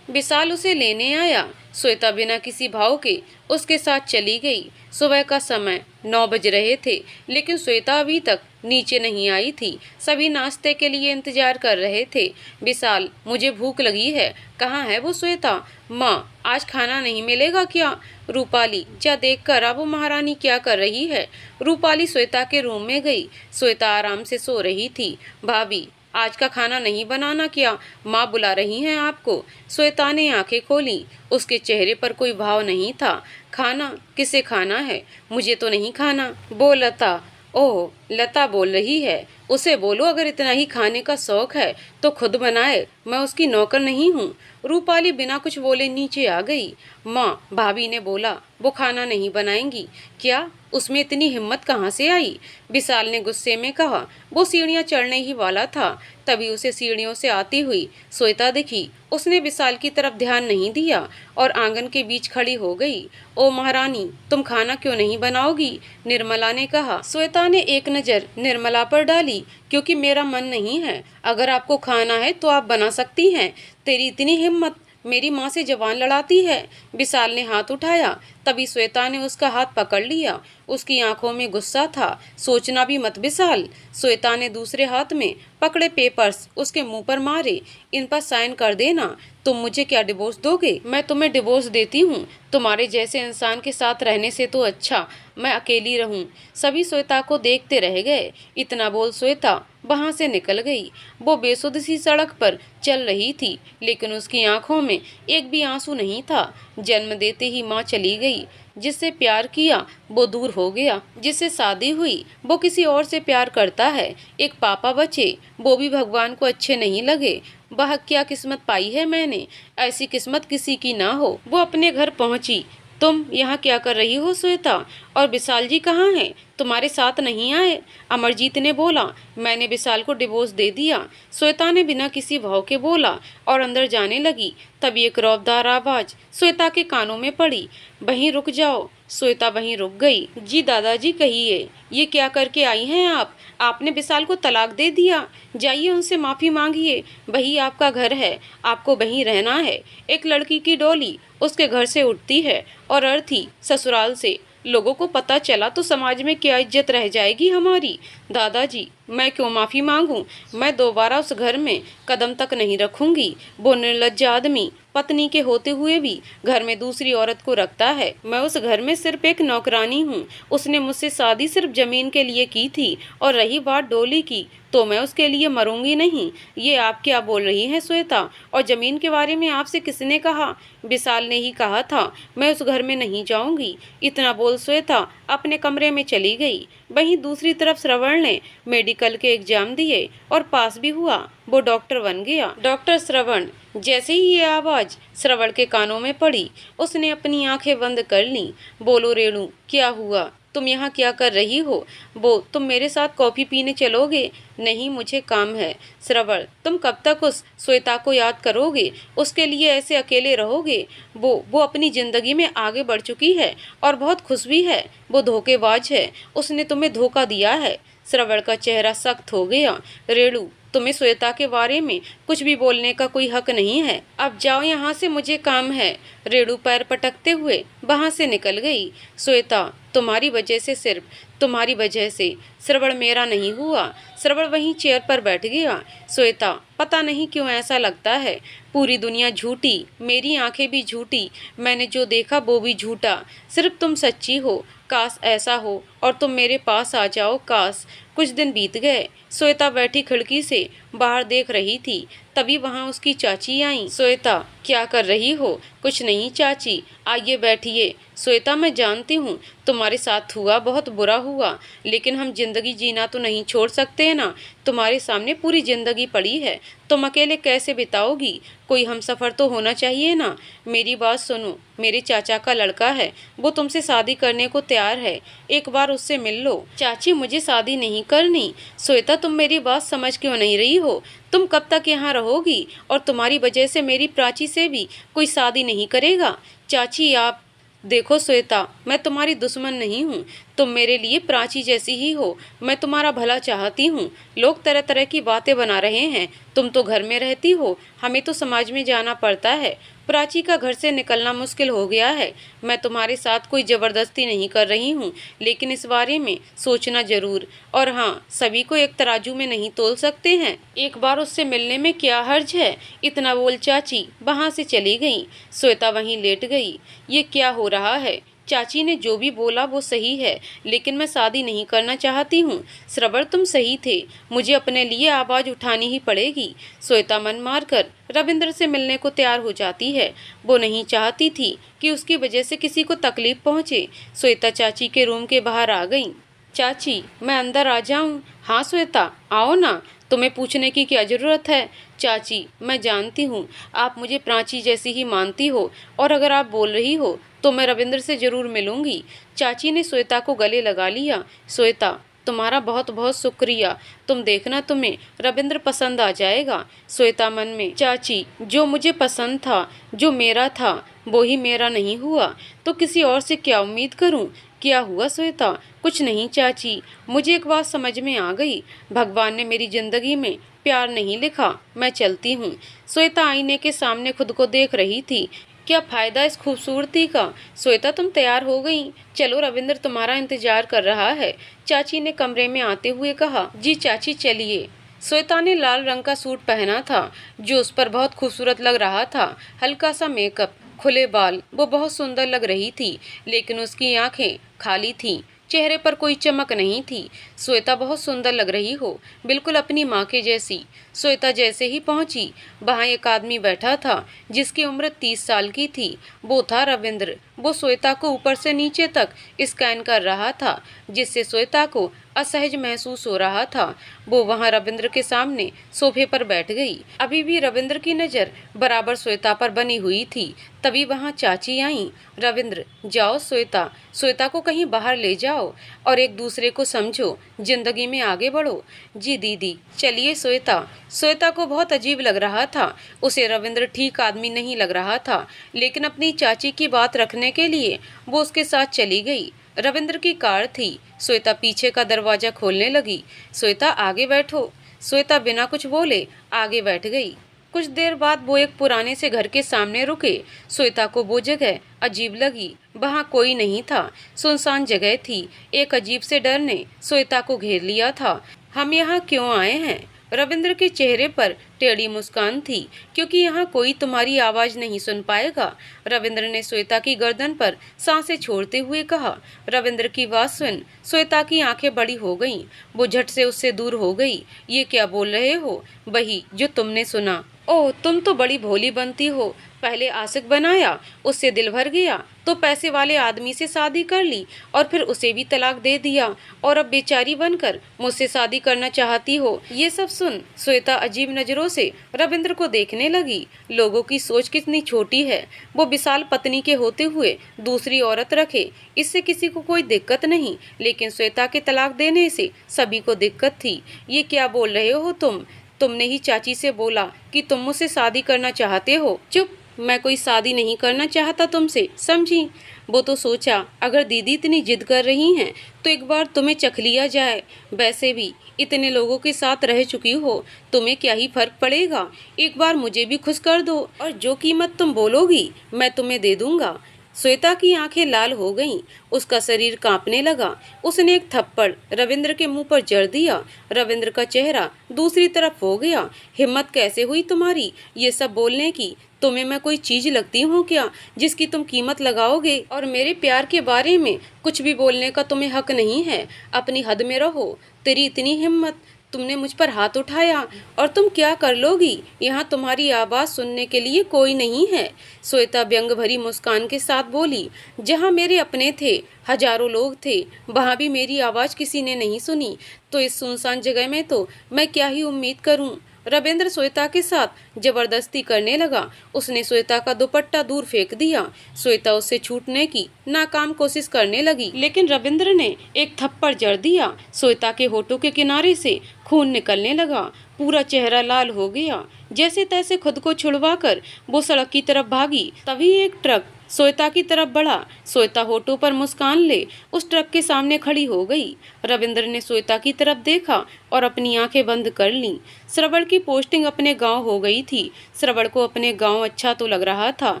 विशाल उसे लेने आया। श्वेता बिना किसी भाव के उसके साथ चली गई। सुबह का समय 9 बज रहे थे, लेकिन श्वेता अभी तक नीचे नहीं आई थी। सभी नाश्ते के लिए इंतजार कर रहे थे। विशाल, मुझे भूख लगी है। कहाँ है वो श्वेता? माँ, आज खाना नहीं मिलेगा क्या? रूपाली, जा देख कर अब वो महारानी क्या कर रही है। रूपाली श्वेता के रूम में गई। श्वेता आराम से सो रही थी। भाभी, आज का खाना नहीं बनाना क्या? माँ बुला रही हैं आपको। श्वेता ने आंखें खोली। उसके चेहरे पर कोई भाव नहीं था। खाना? किसे खाना है? मुझे तो नहीं खाना। वो लता। ओह, लता बोल रही है। उसे बोलो अगर इतना ही खाने का शौक है तो खुद बनाए, मैं उसकी नौकर नहीं हूँ। रूपाली बिना कुछ बोले नीचे आ गई। माँ, भाभी ने बोला वो खाना नहीं बनाएंगी। क्या? उसमें इतनी हिम्मत कहाँ से आई? विशाल ने गुस्से में कहा। वो सीढ़ियाँ चढ़ने ही वाला था, तभी उसे सीढ़ियों से आती हुई श्वेता दिखी। उसने विशाल की तरफ ध्यान नहीं दिया और आंगन के बीच खड़ी हो गई। ओ महारानी, तुम खाना क्यों नहीं बनाओगी? निर्मला ने कहा। श्वेता ने एक नज़र निर्मला पर डाली। क्योंकि मेरा मन नहीं है। अगर आपको खाना है तो आप बना सकती हैं। तेरी इतनी हिम्मत, मेरी माँ से जबान लड़ाती है। विशाल ने हाथ उठाया, तभी श्वेता ने उसका हाथ पकड़ लिया। उसकी आंखों में गुस्सा था। सोचना भी मत विशाल। श्वेता ने दूसरे हाथ में पकड़े पेपर्स उसके मुंह पर मारे। इन पर साइन कर देना। तुम मुझे क्या डिवोर्स दोगे? मैं तुम्हें डिवोर्स देती हूँ। तुम्हारे जैसे इंसान के साथ रहने से तो अच्छा मैं अकेली रहूं। सभी श्वेता को देखते रह गए। इतना बोल श्वेता वहां से निकल गई। वो बेसुध सी सड़क पर चल रही थी, लेकिन उसकी आंखों में एक भी आंसू नहीं था। जन्म देते ही माँ चली गई। जिससे प्यार किया वो दूर हो गया। जिससे शादी हुई वो किसी और से प्यार करता है। एक पापा बचे, वो भी भगवान को अच्छे नहीं लगे। वह क्या किस्मत पाई है मैंने, ऐसी किस्मत किसी की ना हो। वो अपने घर पहुंची। तुम यहाँ क्या कर रही हो श्वेता? और विशाल जी कहाँ हैं? तुम्हारे साथ नहीं आए? अमरजीत ने बोला। मैंने विशाल को डिवोर्स दे दिया। श्वेता ने बिना किसी भाव के बोला और अंदर जाने लगी। तभी एक रौबदार आवाज श्वेता के कानों में पड़ी। वहीं रुक जाओ। श्वेता वहीं रुक गई। जी दादाजी, कहिए, ये क्या करके आई हैं आप? आपने विशाल को तलाक दे दिया। जाइए उनसे माफ़ी मांगिए। वही आपका घर है, आपको वहीं रहना है। एक लड़की की डोली उसके घर से उठती है और अर्थी ससुराल से। लोगों को पता चला तो समाज में क्या इज्जत रह जाएगी हमारी। दादाजी, मैं क्यों माफ़ी मांगूं? मैं दोबारा उस घर में कदम तक नहीं रखूंगी। वो निर्लज्ज आदमी पत्नी के होते हुए भी घर में दूसरी औरत को रखता है। मैं उस घर में सिर्फ एक नौकरानी हूँ। उसने मुझसे शादी सिर्फ जमीन के लिए की थी, और रही बात डोली की तो मैं उसके लिए मरूंगी नहीं। ये आप क्या बोल रही हैं श्वेता? और जमीन के बारे में आपसे किसने कहा? विशाल ने ही कहा था। मैं उस घर में नहीं जाऊंगी। इतना बोल श्वेता अपने कमरे में चली गई। वहीं दूसरी तरफ श्रवण ने मेडिकल के एग्जाम दिए और पास भी हुआ। वो डॉक्टर बन गया। डॉक्टर श्रवण। जैसे ही ये आवाज़ श्रवण के कानों में पड़ी, उसने अपनी आंखें बंद कर लीं। बोलो रेणु, क्या हुआ? तुम यहाँ क्या कर रही हो? वो, तुम मेरे साथ कॉफ़ी पीने चलोगे? नहीं, मुझे काम है। श्रवण, तुम कब तक उस श्वेता को याद करोगे? उसके लिए ऐसे अकेले रहोगे? वो अपनी ज़िंदगी में आगे बढ़ चुकी है और बहुत खुश भी है। वो धोखेबाज है। उसने तुम्हें धोखा दिया है। श्रवण का चेहरा सख्त हो गया। रेणु, तुम्हें श्वेता के बारे में कुछ भी बोलने का कोई हक नहीं है। अब जाओ यहाँ से, मुझे काम है। रेणु पैर पटकते हुए वहाँ से निकल गई। श्वेता, तुम्हारी वजह से, सिर्फ तुम्हारी वजह से श्रवण मेरा नहीं हुआ। श्रवण वहीं चेयर पर बैठ गया। श्वेता, पता नहीं क्यों ऐसा लगता है पूरी दुनिया झूठी, मेरी आंखें भी झूठी, मैंने जो देखा वो भी झूठा, सिर्फ तुम सच्ची हो। काश ऐसा हो और तुम मेरे पास आ जाओ। काश। कुछ दिन बीत गए। श्वेता बैठी खिड़की से बाहर देख रही थी, तभी वहाँ उसकी चाची आईं। श्वेता, क्या कर रही हो? कुछ नहीं चाची, आइए बैठिए। श्वेता, मैं जानती हूँ तुम्हारे साथ हुआ बहुत बुरा हुआ, लेकिन हम जिंदगी जीना तो नहीं छोड़ सकते ना। तुम्हारे सामने पूरी जिंदगी पड़ी है, तुम अकेले कैसे बिताओगी? कोई हमसफ़र तो होना चाहिए ना। मेरी बात सुनो, मेरे चाचा का लड़का है, वो तुमसे शादी करने को तैयार है। एक बार उससे मिल लो। चाची, मुझे शादी नहीं करनी। श्वेता, तुम मेरी बात समझ क्यों नहीं रही हो? तुम कब तक यहाँ रहोगी? और तुम्हारी वजह से मेरी प्राची से भी कोई शादी नहीं करेगा। चाची, आप देखो श्वेता, मैं तुम्हारी दुश्मन नहीं हूँ। तुम मेरे लिए प्राची जैसी ही हो। मैं तुम्हारा भला चाहती हूँ। लोग तरह तरह की बातें बना रहे हैं, तुम तो घर में रहती हो, हमें तो समाज में जाना पड़ता है। प्राची का घर से निकलना मुश्किल हो गया है। मैं तुम्हारे साथ कोई ज़बरदस्ती नहीं कर रही हूँ, लेकिन इस बारे में सोचना ज़रूर। और हाँ, सभी को एक तराजू में नहीं तोल सकते हैं। एक बार उससे मिलने में क्या हर्ज है। इतना बोल चाची वहाँ से चली गई। श्वेता वहीं लेट गई। ये क्या हो रहा है? चाची ने जो भी बोला वो सही है, लेकिन मैं शादी नहीं करना चाहती हूँ। श्रवण, तुम सही थे, मुझे अपने लिए आवाज़ उठानी ही पड़ेगी। श्वेता मन मारकर रविंद्र से मिलने को तैयार हो जाती है। वो नहीं चाहती थी कि उसकी वजह से किसी को तकलीफ पहुँचे। श्वेता चाची के रूम के बाहर आ गई। चाची, मैं अंदर आ जाऊं? हाँ श्वेता, आओ ना, तुम्हें पूछने की क्या ज़रूरत है? चाची, मैं जानती हूँ आप मुझे प्राची जैसी ही मानती हो, और अगर आप बोल रही हो तो मैं रविंद्र से ज़रूर मिलूंगी। चाची ने श्वेता को गले लगा लिया। श्वेता, तुम्हारा बहुत बहुत शुक्रिया। तुम देखना, तुम्हें रविंद्र पसंद आ जाएगा। श्वेता मन में, चाची, जो मुझे पसंद था, जो मेरा था, वो ही मेरा नहीं हुआ तो किसी और से क्या उम्मीद करूं? क्या हुआ श्वेता? कुछ नहीं चाची, मुझे एक बात समझ में आ गई। भगवान ने मेरी जिंदगी में प्यार नहीं लिखा। मैं चलती हूँ। श्वेता आईने के सामने खुद को देख रही थी। क्या फायदा इस खूबसूरती का? श्वेता, तुम तैयार हो गई? चलो, रविंद्र तुम्हारा इंतजार कर रहा है। चाची ने कमरे में आते हुए कहा। जी चाची, चलिए। श्वेता ने लाल रंग का सूट पहना था, जो उस पर बहुत खूबसूरत लग रहा था। हल्का सा मेकअप, खुले बाल, वो बहुत सुंदर लग रही थी, लेकिन उसकी आंखें खाली थीं। चेहरे पर कोई चमक नहीं थी। श्वेता, बहुत सुंदर लग रही हो, बिल्कुल अपनी माँ के जैसी। श्वेता जैसे ही पहुंची, वहाँ एक आदमी बैठा था जिसकी उम्र 30 साल की थी। वो था रविंद्र। वो श्वेता को ऊपर से नीचे तक स्कैन कर रहा था, जिससे श्वेता को असहज महसूस हो रहा था। वो वहाँ रविंद्र के सामने सोफे पर बैठ गई। अभी भी रविंद्र की नज़र बराबर श्वेता पर बनी हुई थी। तभी वहाँ चाची आई। रविंद्र, जाओ श्वेता, श्वेता को कहीं बाहर ले जाओ और एक दूसरे को समझो, जिंदगी में आगे बढ़ो। जी दीदी, चलिए। श्वेता को बहुत अजीब लग रहा था। उसे रविंद्र ठीक आदमी नहीं लग रहा था, लेकिन अपनी चाची की बात रखने के लिए वो उसके साथ चली गई। रविंद्र की कार थी। श्वेता पीछे का दरवाजा खोलने लगी। श्वेता, आगे बैठो। श्वेता बिना कुछ बोले आगे बैठ गई। कुछ देर बाद वो एक पुराने से घर के सामने रुके। श्वेता को वो जगह अजीब लगी। वहाँ कोई नहीं था, सुनसान जगह थी। एक अजीब से डर ने श्वेता को घेर लिया था। हम यहाँ क्यों आए हैं? रविंद्र के चेहरे पर टेढ़ी मुस्कान थी। क्योंकि यहाँ कोई तुम्हारी आवाज़ नहीं सुन पाएगा। रविंद्र ने श्वेता की गर्दन पर सांसें छोड़ते हुए कहा। रविंद्र की बात सुन श्वेता की आंखें बड़ी हो गईं। वो झट से उससे दूर हो गई। ये क्या बोल रहे हो? वही जो तुमने सुना। ओह, तुम तो बड़ी भोली बनती हो। पहले आशिक बनाया, उससे दिल भर गया, तो पैसे वाले आदमी से शादी कर ली और फिर उसे भी तलाक दे दिया, और अब बेचारी बनकर मुझसे शादी करना चाहती हो। ये सब सुन श्वेता अजीब नज़रों से रविंद्र को देखने लगी। लोगों की सोच कितनी छोटी है। वो विशाल पत्नी के होते हुए दूसरी औरत रखे, इससे किसी को कोई दिक्कत नहीं, लेकिन श्वेता के तलाक देने से सभी को दिक्कत थी। ये क्या बोल रहे हो तुम? तुमने ही चाची से बोला कि तुम मुझसे शादी करना चाहते हो। चुप, मैं कोई शादी नहीं करना चाहता तुमसे, समझी? वो तो सोचा अगर दीदी इतनी जिद कर रही हैं तो एक बार तुम्हें चख लिया जाए। वैसे भी इतने लोगों के साथ रह चुकी हो, तुम्हें क्या ही फर्क पड़ेगा। एक बार मुझे भी खुश कर दो, और जो कीमत तुम बोलोगी मैं तुम्हें दे दूंगा। श्वेता की आंखें लाल हो गईं। उसका शरीर कांपने लगा। उसने एक थप्पड़ रविंद्र के मुंह पर जड़ दिया। रविंद्र का चेहरा दूसरी तरफ हो गया। हिम्मत कैसे हुई तुम्हारी ये सब बोलने की? तुम्हें मैं कोई चीज लगती हूँ क्या जिसकी तुम कीमत लगाओगे? और मेरे प्यार के बारे में कुछ भी बोलने का तुम्हें हक नहीं है। अपनी हद में रहो। तेरी इतनी हिम्मत, तुमने मुझ पर हाथ उठाया, और तुम क्या कर लोगी? यहाँ तुम्हारी आवाज़ सुनने के लिए कोई नहीं है। श्वेता व्यंग भरी मुस्कान के साथ बोली। जहाँ मेरे अपने थे, हजारों लोग थे, वहाँ भी मेरी आवाज़ किसी ने नहीं सुनी, तो इस सुनसान जगह में तो मैं क्या ही उम्मीद करूँ? रविंद्र श्वेता के साथ जबरदस्ती करने लगा। उसने श्वेता का दुपट्टा दूर फेंक दिया। श्वेता उससे छूटने की नाकाम कोशिश करने लगी, लेकिन रविंद्र ने एक थप्पड़ जड़ दिया। श्वेता के होठों के किनारे से खून निकलने लगा। पूरा चेहरा लाल हो गया। जैसे तैसे खुद को छुड़वाकर वो सड़क की तरफ भागी। तभी एक ट्रक श्वेता की तरफ बढ़ा। श्वेता होठों पर मुस्कान ले उस ट्रक के सामने खड़ी हो गई। रविंद्र ने श्वेता की तरफ देखा। और अपनी आंखें बंद कर लीं। श्रवण की पोस्टिंग अपने गांव हो गई थी। श्रवण को अपने गांव अच्छा तो लग रहा था,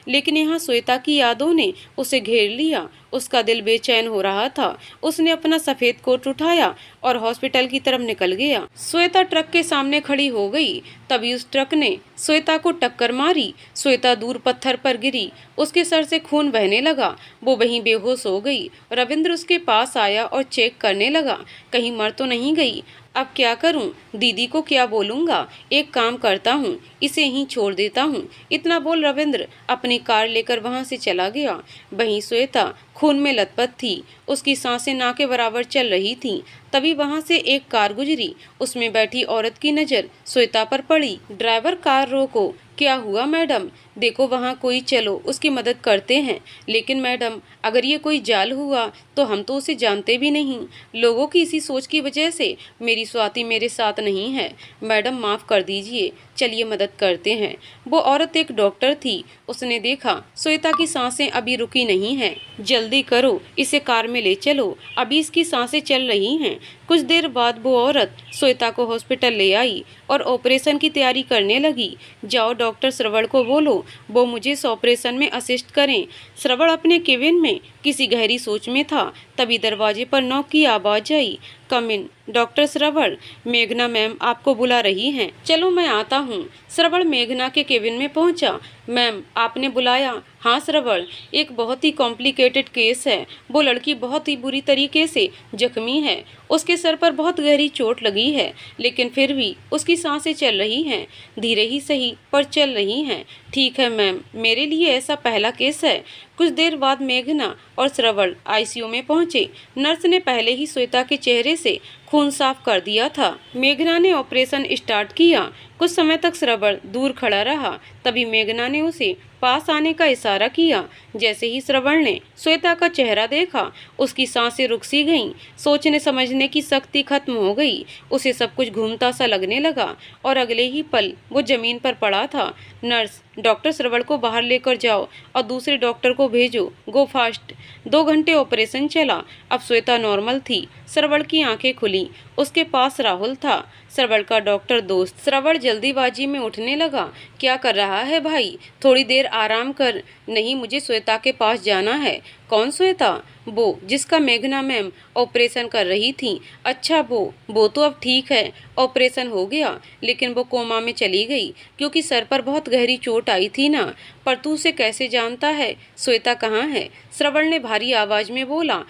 लेकिन यहाँ श्वेता की यादों ने उसे घेर लिया। उसका दिल बेचैन हो रहा था। उसने अपना सफेद कोट उठाया और हॉस्पिटल की तरफ निकल गया। श्वेता ट्रक के सामने खड़ी हो गई। तभी उस ट्रक ने श्वेता को टक्कर मारी। श्वेता दूर पत्थर पर गिरी। उसके सर से खून बहने लगा। वो वहीं बेहोश हो गई। रविंद्र उसके पास आया और चेक करने लगा, कहीं मर तो नहीं गई। अब क्या करूं? दीदी को क्या बोलूंगा? एक काम करता हूं, इसे यहीं छोड़ देता हूं। इतना बोल रविंद्र अपनी कार लेकर वहां से चला गया। वहीं श्वेता खून में लथपथ थी। उसकी सांसें ना के बराबर चल रही थीं। तभी वहां से एक कार गुजरी। उसमें बैठी औरत की नज़र श्वेता पर पड़ी। ड्राइवर, कार रोको। क्या हुआ मैडम? देखो वहाँ कोई, चलो उसकी मदद करते हैं। लेकिन मैडम, अगर ये कोई जाल हुआ तो हम तो उसे जानते भी नहीं। लोगों की इसी सोच की वजह से मेरी स्वाति मेरे साथ नहीं है। मैडम माफ़ कर दीजिए, चलिए मदद करते हैं। वो औरत एक डॉक्टर थी। उसने देखा श्वेता की सांसें अभी रुकी नहीं हैं। जल्दी करो, इसे कार में ले चलो, अभी इसकी सांसें चल रही हैं। कुछ देर बाद वो औरत श्वेता को हॉस्पिटल ले आई और ऑपरेशन की तैयारी करने लगी। जाओ डॉक्टर श्रवण को बोलो वो मुझे इस ऑपरेशन में असिस्ट करें। श्रवण अपने केबिन में किसी गहरी सोच में था। तभी दरवाजे पर नॉक की आवाज़ आई। कम इन। डॉक्टर श्रवण, मेघना मैम आपको बुला रही हैं। चलो मैं आता हूँ। श्रवण मेघना के केबिन में पहुँचा। मैम, आपने बुलाया? हाँ श्रवण, एक बहुत ही कॉम्प्लिकेटेड केस है। वो लड़की बहुत ही बुरी तरीके से जख्मी है। उसके सर पर बहुत गहरी चोट लगी है, लेकिन फिर भी उसकी सांसें चल रही हैं। धीरे ही सही, पर चल रही हैं। ठीक है मैम, मेरे लिए ऐसा पहला केस है। कुछ देर बाद मेघना और श्रवण आईसीयू में पहुंचे। नर्स ने पहले ही श्वेता के चेहरे से खून साफ कर दिया था। मेघना ने ऑपरेशन स्टार्ट किया। कुछ समय तक श्रवण दूर खड़ा रहा। तभी मेघना ने उसे पास आने का इशारा किया। जैसे ही श्रवण ने श्वेता का चेहरा देखा, उसकी सांसें रुक सी गईं। सोचने समझने की शक्ति खत्म हो गई। उसे सब कुछ घूमता सा लगने लगा और अगले ही पल वो जमीन पर पड़ा था। नर्स, डॉक्टर श्रवण को बाहर लेकर जाओ और दूसरे डॉक्टर को भेजो। गो फास्ट। 2 घंटे ऑपरेशन चला। अब श्वेता नॉर्मल थी। श्रवण की आंखें खुली। उसके पास राहुल था, श्रवण का डॉक्टर दोस्त। श्रवण जल्दीबाजी में उठने लगा। क्या कर रहा है भाई? थोड़ी देर आराम कर। नहीं, मुझे श्वेता के पास जाना है। कौन श्वेता? वो जिसका मेघना मैम ऑपरेशन कर रही थी। अच्छा, वो तो अब ठीक है, ऑपरेशन हो गया, लेकिन वो कोमा में चली गई क्योंकि सर पर बहुत गहरी चोट आई थी ना। पर तू उसे कैसे जानता है? श्वेता कहाँ है? श्रवण ने भारी आवाज़ में बोला।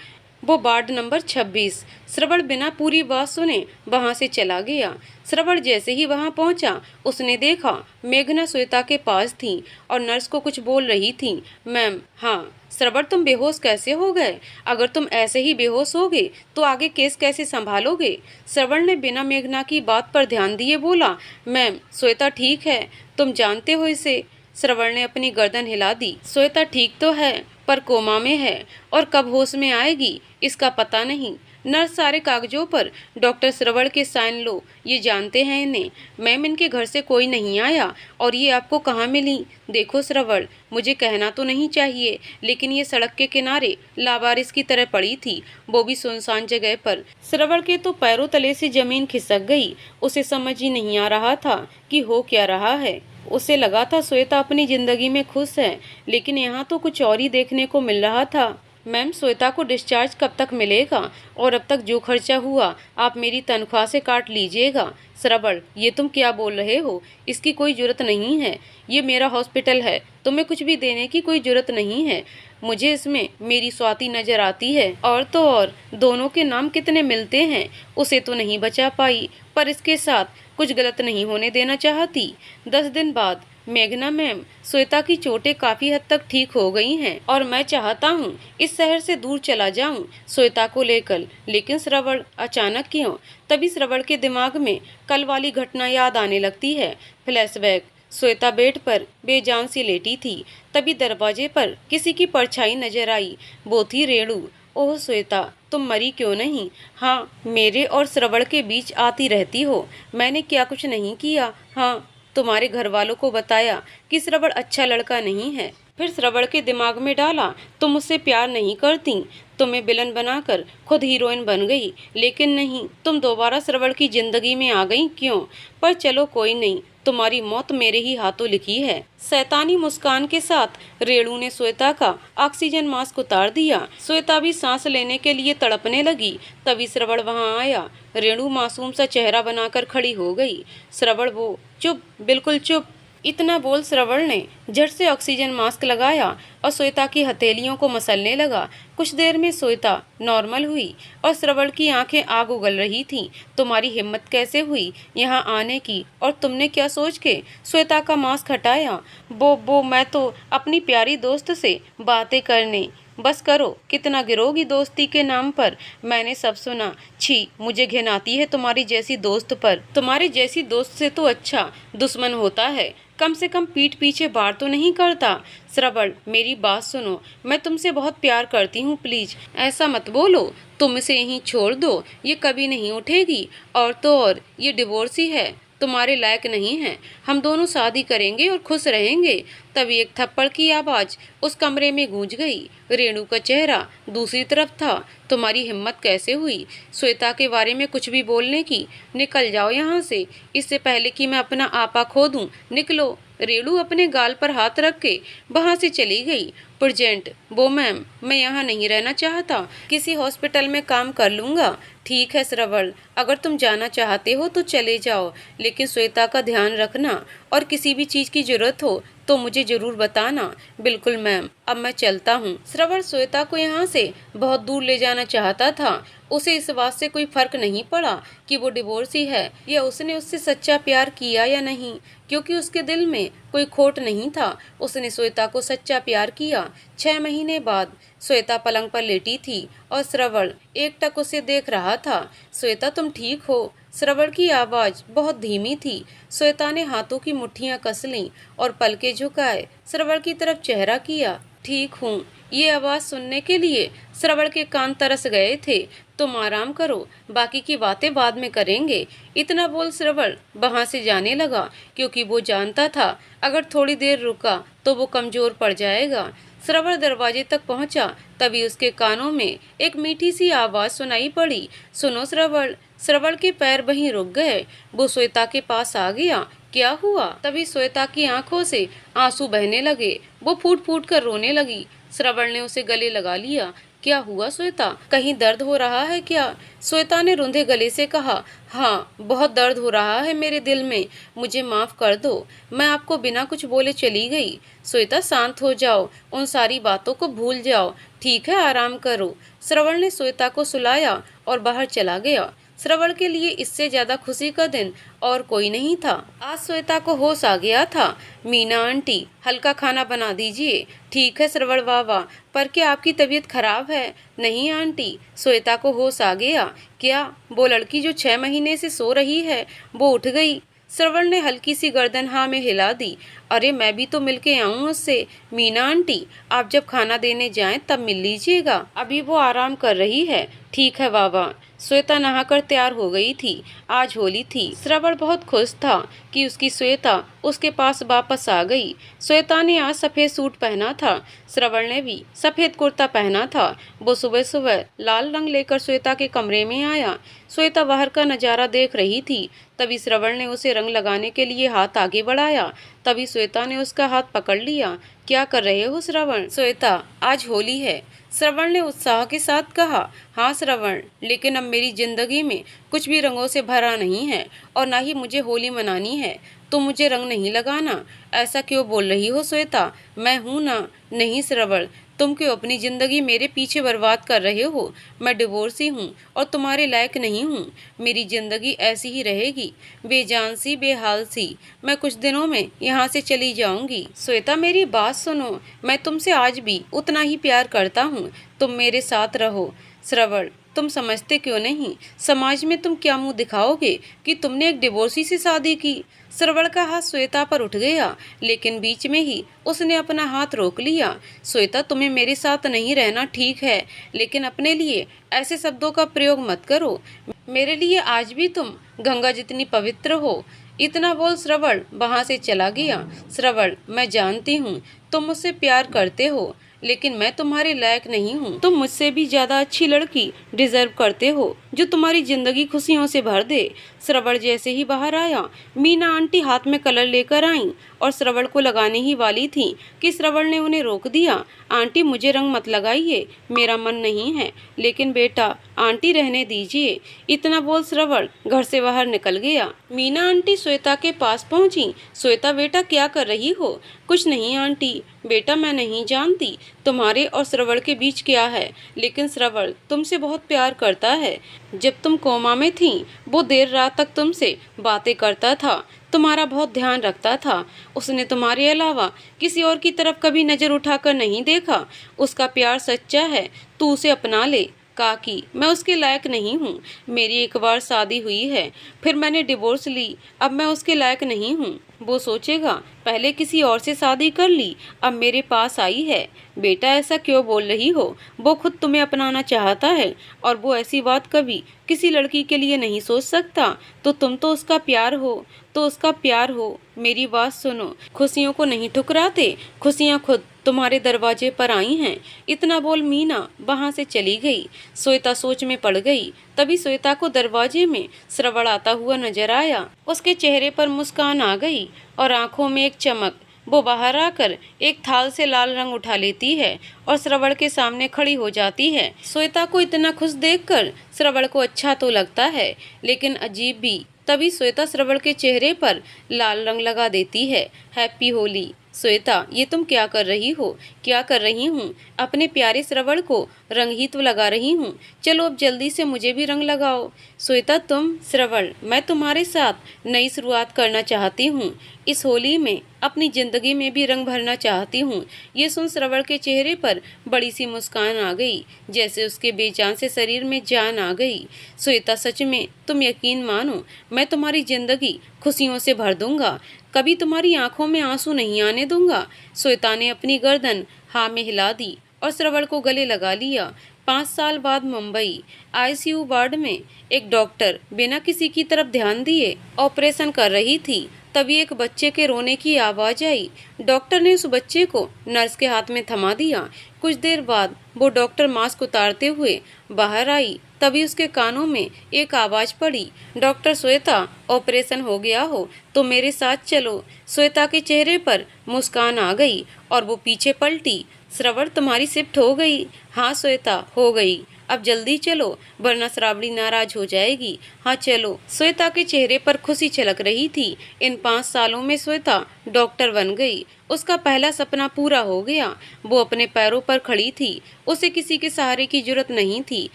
वो वार्ड नंबर 26। श्रवण बिना पूरी बात सुने वहां से चला गया। श्रवण जैसे ही वहां पहुंचा, उसने देखा मेघना श्वेता के पास थी और नर्स को कुछ बोल रही थी। मैम, हाँ। श्रवण, तुम बेहोश कैसे हो गए? अगर तुम ऐसे ही बेहोश होगे तो आगे केस कैसे संभालोगे? श्रवण ने बिना मेघना की बात पर ध्यान दिए बोला। मैम, श्वेता ठीक है, तुम जानते हो इसे। श्रवण ने अपनी गर्दन हिला दी। श्वेता ठीक तो है, पर कोमा में है और कब होश में आएगी इसका पता नहीं। नर्स, सारे कागजों पर डॉक्टर श्रवण के साइन लो। ये जानते हैं इन्हें। मैम, इनके घर से कोई नहीं आया। और ये आपको कहाँ मिली? देखो श्रवण, मुझे कहना तो नहीं चाहिए, लेकिन ये सड़क के किनारे लावारिस की तरह पड़ी थी, वो भी सुनसान जगह पर। श्रवण के तो पैरों तले से जमीन खिसक गई। उसे समझ ही नहीं आ रहा था कि हो क्या रहा है। उसे लगा था श्वेता अपनी जिंदगी में खुश है, लेकिन यहाँ तो कुछ और ही देखने को मिल रहा था। मैम, श्वेता को डिस्चार्ज कब तक मिलेगा? और अब तक जो खर्चा हुआ आप मेरी तनख्वाह से काट लीजिएगा। श्रवण, ये तुम क्या बोल रहे हो? इसकी कोई ज़रूरत नहीं है। ये मेरा हॉस्पिटल है, तुम्हें कुछ भी देने की कोई ज़रूरत नहीं है। मुझे इसमें मेरी स्वाति नज़र आती है। और तो और दोनों के नाम कितने मिलते हैं। उसे तो नहीं बचा पाई, पर इसके साथ कुछ गलत नहीं होने देना चाहती। 10 दिन बाद मेघना मैम, श्वेता की चोटें काफी हद तक ठीक हो गई हैं और मैं चाहता हूँ इस शहर से दूर चला जाऊँ श्वेता को लेकर। लेकिन श्रवण, अचानक क्यों? तभी श्रवण के दिमाग में कल वाली घटना याद आने लगती है। फ्लैशबैक। श्वेता बेड पर बेजान सी लेटी थी। तभी दरवाजे पर किसी की परछाई नजर आई। वो थी रेणु। ओह श्वेता, तुम मरी क्यों नहीं? हाँ, मेरे और श्रवण के बीच आती रहती हो। मैंने क्या कुछ नहीं किया। हाँ, तुम्हारे घर वालों को बताया कि श्रवण अच्छा लड़का नहीं है, फिर श्रवण के दिमाग में डाला, तुम मुझसे प्यार नहीं करती, तुम्हें विलन बनाकर खुद हीरोइन बन गई। लेकिन नहीं, तुम दोबारा श्रवण की जिंदगी में आ गई। क्यों? पर चलो कोई नहीं, तुम्हारी मौत मेरे ही हाथों लिखी है। शैतानी मुस्कान के साथ रेणु ने श्वेता का ऑक्सीजन मास्क उतार दिया। श्वेता भी सांस लेने के लिए तड़पने लगी। तभी श्रवण वहां आया। रेणु मासूम सा चेहरा बनाकर खड़ी हो गई। श्रवण वो चुप, बिल्कुल चुप। इतना बोल श्रवण ने झट से ऑक्सीजन मास्क लगाया और श्वेता की हथेलियों को मसलने लगा। कुछ देर में श्वेता नॉर्मल हुई और श्रवण की आंखें आग उगल रही थीं। तुम्हारी हिम्मत कैसे हुई यहाँ आने की, और तुमने क्या सोच के श्वेता का मास्क हटाया? वो मैं तो अपनी प्यारी दोस्त से बातें करने। बस करो, कितना गिरोगी दोस्ती के नाम पर। मैंने सब सुना। छी, मुझे घिन आती है तुम्हारी जैसी दोस्त पर। तुम्हारी जैसी दोस्त से तो अच्छा दुश्मन होता है, कम से कम पीठ पीछे वार तो नहीं करता। श्रवण, मेरी बात सुनो, मैं तुमसे बहुत प्यार करती हूँ, प्लीज ऐसा मत बोलो। तुम इसे यहीं छोड़ दो, ये कभी नहीं उठेगी। और तो और ये डिवोर्स ही है, तुम्हारे लायक नहीं है। हम दोनों शादी करेंगे और खुश रहेंगे। तभी एक थप्पड़ की आवाज उस कमरे में गूंज गई। रेणु का चेहरा दूसरी तरफ था। तुम्हारी हिम्मत कैसे हुई श्वेता के बारे में कुछ भी बोलने की? निकल जाओ यहाँ से, इससे पहले कि मैं अपना आपा खो दूं। निकलो। रेणु अपने गाल पर हाथ रख के वहां से चली गई। प्रेजेंट, वो मैम, मैं यहाँ नहीं रहना चाहता, किसी हॉस्पिटल में काम कर लूँगा। ठीक है श्रवण, अगर तुम जाना चाहते हो तो चले जाओ, लेकिन श्वेता का ध्यान रखना, और किसी भी चीज़ की जरूरत हो तो मुझे जरूर बताना। बिल्कुल मैम, अब मैं चलता हूँ। श्रवण श्वेता को यहाँ से बहुत दूर ले जाना चाहता था। उसे इस बात से कोई फर्क नहीं पड़ा कि वो डिवोर्सी है या उसने उससे सच्चा प्यार किया या नहीं, क्योंकि उसके दिल में कोई खोट नहीं था। उसने श्वेता को सच्चा प्यार किया। 6 महीने बाद श्वेता पलंग पर लेटी थी और श्रवण एकटक उसे देख रहा था। श्वेता, तुम ठीक हो? श्रवण की आवाज बहुत धीमी थी। श्वेता ने हाथों की मुट्ठियां कस लीं और पलके झुकाए श्रवण की तरफ चेहरा किया। ठीक हूँ। ये आवाज सुनने के लिए श्रवण के कान तरस गए थे। तुम आराम करो, बाकी की बातें बाद में करेंगे। इतना बोल श्रवण वहां से जाने लगा, क्योंकि वो जानता था अगर थोड़ी देर रुका तो वो कमजोर पड़ जाएगा। श्रवण दरवाजे तक पहुंचा, तभी उसके कानों में एक मीठी सी आवाज सुनाई पड़ी। सुनो श्रवण। श्रवण के पैर वहीं रुक गए। वो श्वेता के पास आ गया। क्या हुआ? तभी श्वेता की आंखों से आंसू बहने लगे। वो फूट फूट कर रोने लगी। श्रवण ने उसे गले लगा लिया। क्या हुआ श्वेता, कहीं दर्द हो रहा है क्या? श्वेता ने रुंधे गले से कहा। हाँ, बहुत दर्द हो रहा है मेरे दिल में, मुझे माफ कर दो। मैं आपको बिना कुछ बोले चली गई। श्वेता, शांत हो जाओ, उन सारी बातों को भूल जाओ। ठीक है, आराम करो। श्रवण ने श्वेता को सुलाया और बाहर चला गया। श्रवण के लिए इससे ज्यादा खुशी का दिन और कोई नहीं था। आज श्वेता को होश आ गया था। मीना आंटी, हल्का खाना बना दीजिए। ठीक है श्रवण बाबा, पर क्या आपकी तबीयत खराब है? नहीं आंटी, श्वेता को होश आ गया। क्या? वो लड़की जो 6 महीने से सो रही है, वो उठ गई? श्रवण ने हल्की सी गर्दन हाँ में हिला दी। अरे मैं भी तो मिलके आऊँ उससे। मीना आंटी, आप जब खाना देने जाएं तब मिल लीजिएगा, अभी वो आराम कर रही है। ठीक है बाबा। श्वेता नहाकर तैयार हो गई थी। आज होली थी। श्रवण बहुत खुश था कि उसकी श्वेता उसके पास वापस आ गई। श्वेता ने आज सफ़ेद सूट पहना था। श्रवण ने भी सफ़ेद कुर्ता पहना था। वो सुबह सुबह लाल रंग लेकर श्वेता के कमरे में आया। श्वेता बाहर का नज़ारा देख रही थी। तभी श्रवण ने उसे रंग लगाने के लिए हाथ आगे बढ़ाया। तभी श्वेता ने उसका हाथ पकड़ लिया। क्या कर रहे हो श्रवण? श्वेता, आज होली है। श्रवण ने उत्साह के साथ कहा। हाँ श्रवण, लेकिन अब मेरी जिंदगी में कुछ भी रंगों से भरा नहीं है और ना ही मुझे होली मनानी है। तुम मुझे रंग नहीं लगाना। ऐसा क्यों बोल रही हो श्वेता? मैं हूँ ना। नहीं श्रवण, तुम क्यों अपनी जिंदगी मेरे पीछे बर्बाद कर रहे हो? मैं डिवोर्सी हूँ और तुम्हारे लायक नहीं हूँ। मेरी जिंदगी ऐसी ही रहेगी, बेजान सी, बेहाल सी। मैं कुछ दिनों में यहाँ से चली जाऊंगी। श्वेता, मेरी बात सुनो, मैं तुमसे आज भी उतना ही प्यार करता हूँ। तुम मेरे साथ रहो। श्रवण, तुम समझते क्यों नहीं? समाज में तुम क्या मुंह दिखाओगे कि तुमने एक डिवोर्सी से शादी की? श्रवण का हाथ श्वेता पर उठ गया, लेकिन बीच में ही उसने अपना हाथ रोक लिया। श्वेता, तुम्हें मेरे साथ नहीं रहना ठीक है, लेकिन अपने लिए ऐसे शब्दों का प्रयोग मत करो। मेरे लिए आज भी तुम गंगा जितनी पवित्र हो। इतना बोल श्रवण वहाँ से चला गया। श्रवण, मैं जानती हूँ तुम मुझसे प्यार करते हो, लेकिन मैं तुम्हारे लायक नहीं हूँ। तुम मुझसे भी ज्यादा अच्छी लड़की डिजर्व करते हो जो तुम्हारी जिंदगी खुशियों से भर दे। श्रवण जैसे ही बाहर आया, मीना आंटी हाथ में कलर लेकर आईं और श्रवण को लगाने ही वाली थी कि श्रवण ने उन्हें रोक दिया। आंटी, मुझे रंग मत लगाइए, मेरा मन नहीं है। लेकिन बेटा, आंटी रहने दीजिए। इतना बोल श्रवण घर से बाहर निकल गया। मीना आंटी श्वेता के पास पहुंची। श्वेता, बेटा क्या कर रही हो? कुछ नहीं आंटी। बेटा, मैं नहीं जानती तुम्हारे और श्रवण के बीच क्या है, लेकिन श्रवण तुमसे बहुत प्यार करता है। जब तुम कोमा में थी, वो देर रात तक तुमसे बातें करता था, तुम्हारा बहुत ध्यान रखता था। उसने तुम्हारे अलावा किसी और की तरफ कभी नजर उठाकर नहीं देखा। उसका प्यार सच्चा है, तू उसे अपना ले। काकी, मैं उसके लायक नहीं हूँ। मेरी एक बार शादी हुई है, फिर मैंने डिवोर्स ली। अब मैं उसके लायक नहीं हूँ। वो सोचेगा पहले किसी और से शादी कर ली, अब मेरे पास आई है। बेटा, ऐसा क्यों बोल रही हो? वो खुद तुम्हें अपनाना चाहता है और वो ऐसी बात कभी किसी लड़की के लिए नहीं सोच सकता। तो तुम तो उसका प्यार हो, तो उसका प्यार हो। मेरी बात सुनो, खुशियों को नहीं ठुकराते, खुशियाँ खुद तुम्हारे दरवाजे पर आई हैं। इतना बोल मीना वहाँ से चली गई। श्वेता सोच में पड़ गई। तभी श्वेता को दरवाजे में श्रवण आता हुआ नजर आया। उसके चेहरे पर मुस्कान आ गई और आंखों में एक चमक। वो बाहर आकर एक थाल से लाल रंग उठा लेती है और श्रवण के सामने खड़ी हो जाती है। श्वेता को इतना खुश देखकर श्रवण को अच्छा तो लगता है, लेकिन अजीब भी। तभी श्वेता श्रवण के चेहरे पर लाल रंग लगा देती है। हैप्पी होली। श्वेता, ये तुम क्या कर रही हो? क्या कर रही हूँ? अपने प्यारे श्रवण को रंग ही तो लगा रही हूँ। चलो अब जल्दी से मुझे भी रंग लगाओ। श्वेता, तुम? श्रवण, मैं तुम्हारे साथ नई शुरुआत करना चाहती हूँ। इस होली में अपनी जिंदगी में भी रंग भरना चाहती हूँ। ये सुन श्रवण के चेहरे पर बड़ी सी मुस्कान आ गई, जैसे उसके बेजान से शरीर में जान आ गई। श्वेता, सच में तुम यकीन मानो, मैं तुम्हारी जिंदगी खुशियों से भर दूंगा, कभी तुम्हारी आंखों में आंसू नहीं आने दूंगा। श्वेता ने अपनी गर्दन हाँ में हिला दी और श्रवण को गले लगा लिया। 5 साल बाद मुंबई आईसीयू वार्ड में एक डॉक्टर बिना किसी की तरफ ध्यान दिए ऑपरेशन कर रही थी। तभी एक बच्चे के रोने की आवाज आई। डॉक्टर ने उस बच्चे को नर्स के हाथ में थमा दिया। कुछ देर बाद वो डॉक्टर मास्क उतारते हुए बाहर आई। तभी उसके कानों में एक आवाज पड़ी, डॉक्टर श्वेता, ऑपरेशन हो गया हो तो मेरे साथ चलो। श्वेता के चेहरे पर मुस्कान आ गई और वो पीछे पलटी। श्रवण, तुम्हारी शिफ्ट हो गई? हाँ श्वेता, हो गई। अब जल्दी चलो वरना श्रावणी नाराज हो जाएगी। हाँ चलो। श्वेता के चेहरे पर खुशी छलक रही थी। इन 5 सालों में श्वेता डॉक्टर बन गई। उसका पहला सपना पूरा हो गया। वो अपने पैरों पर खड़ी थी। उसे किसी के सहारे की जरूरत नहीं थी।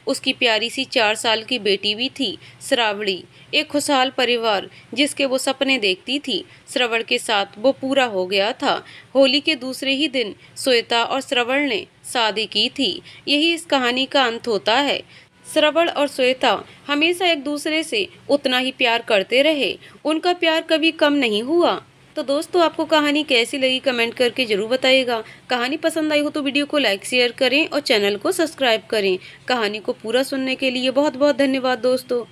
उसकी प्यारी सी 4 साल की बेटी भी थी, श्रावणी। एक खुशहाल परिवार जिसके वो सपने देखती थी, श्रवण के साथ वो पूरा हो गया था। होली के दूसरे ही दिन श्वेता और श्रवण ने शादी की थी। यही इस कहानी का अंत होता है। श्रवण और श्वेता हमेशा एक दूसरे से उतना ही प्यार करते रहे। उनका प्यार कभी कम नहीं हुआ। तो दोस्तों, आपको कहानी कैसी लगी कमेंट करके जरूर बताइएगा। कहानी पसंद आई हो तो वीडियो को लाइक शेयर करें और चैनल को सब्सक्राइब करें। कहानी को पूरा सुनने के लिए बहुत बहुत धन्यवाद दोस्तों।